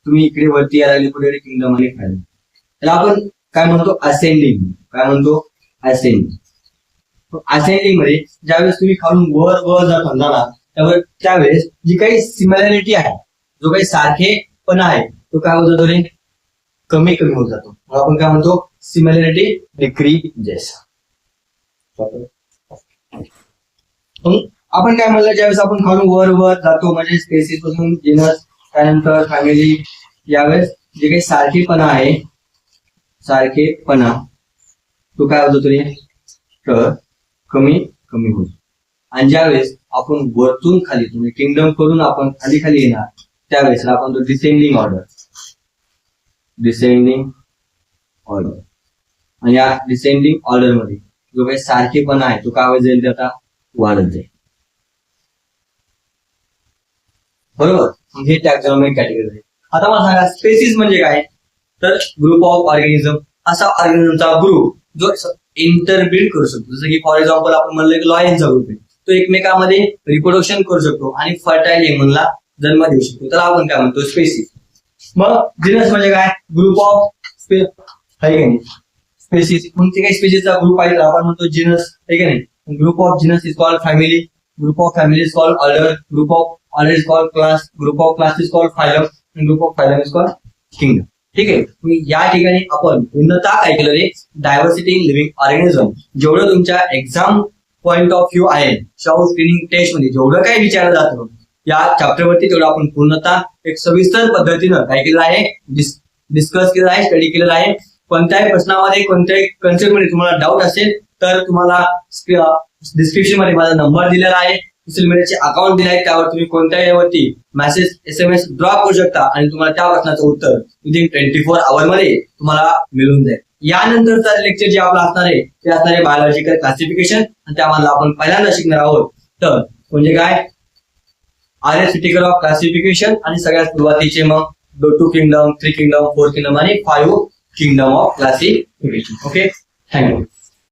तुम्ही इकडे वरती यायला लागले कुठे किंगडम आणि फायलम. त्याला आपण काय म्हणतो असेंडिंग. काय म्हणतो असेंडिंग. असेंडिंग मध्ये ज्यावेळेस तुम्ही खालून वर वर जाणार त्यावेळेस जी काही सिमिलॅरिटी आहे, जो काही सारखेपणा आहे तो काय होत जातो रे कमी कमी होत जातो. मग आपण काय म्हणतो सिमिलॅरिटी डिक्रीजेस. आपण काय म्हणलं ज्यावेळेस आपण खालून वर वर जातो म्हणजे स्पेसिस पासून जीनस त्यानंतर फॅमिली, यावेळेस जे काही सारखेपणा आहे सारखेपणा तो काय होतो रे तर कमी कमी होतो. आणि ज्यावेळेस आपण वरतून खाली तुम्ही किंगडम करून आपण खाली खाली येणार त्यावेळेस आपण तो डिसेंडिंग ऑर्डर आणि या डिसेंडिंग ऑर्डर मध्ये जो काही सारखेपणा आहे तो काय जाईल ते आता वाढत जाईल. बरोबर. हे टॅक्सॉनॉमिक कॅटेगरी आहे. आता मला सांगा स्पेसिस म्हणजे काय, तर ग्रुप ऑफ ऑर्गॅनिझम, असा ऑर्गॅनिझमचा ग्रुप जो इंटरब्रीड करू शकतो. जसं की फॉर एक्झाम्पल आपण म्हणलं की लॉयनचा ग्रुप आहे, तो एकमेकांमध्ये रिप्रोडक्शन करू शकतो आणि फर्टाईल एनिमलला जन्म देऊ शकतो. त्याला आपण काय म्हणतो स्पेसिस. मग जीनस म्हणजे काय, ग्रुप ऑफ स्पेसिस. मग ते काही स्पेसिसचा ग्रुप आहे तर आपण म्हणतो जीनस आहे की नाही. Group of genus is called family, group of family is called order, group of order is called class, group of class is called phylum, group of phylum is called kingdom. ठीक आहे. या ठिकाणी आपण पूर्णतः काय केलं रे डायव्हर्सिटी इन लिव्हिंग ऑर्गॅनिझम. जेवढं तुमच्या एक्झाम पॉइंट ऑफ व्ह्यू आहे शाऊ स्क्रीनिंग टेस्ट मध्ये जेवढं काही विचारलं जातं या चॅप्टरवरती तेवढं आपण पूर्णतः एक सविस्तर पद्धतीनं काय केलं आहे डिस्कस केलं आहे, स्टडी केलेलं आहे. कोणत्याही प्रश्नामध्ये कोणत्याही कन्सेप्ट मध्ये तुम्हाला डाऊट असेल तर तुम्हाला डिस्क्रिप्शन मध्ये माझा नंबर दिलेला आहे, सोशल मीडियाचे अकाउंट दिले आहे, त्यावर तुम्ही कोणत्याही वरती मेसेज SMS ड्रॉप करू शकता आणि तुम्हाला त्या प्रश्नाचं उत्तर विदिन 24 आवर मध्ये तुम्हाला मिळून जाईल. यानंतरचा लेक्चर जे आपलं असणार आहे ते असणार आहे बायोलॉजिकल क्लासिफिकेशन आणि त्यामध्ये आपण पहिल्यांदा शिकणार आहोत तर म्हणजे काय RS ऑफ क्लासिफिकेशन आणि सगळ्यात सुरुवातीचे मग 2 किंगडम, 3 किंगडम, 4 किंगडम आणि 5 kingdom of classification. Okay, thank you.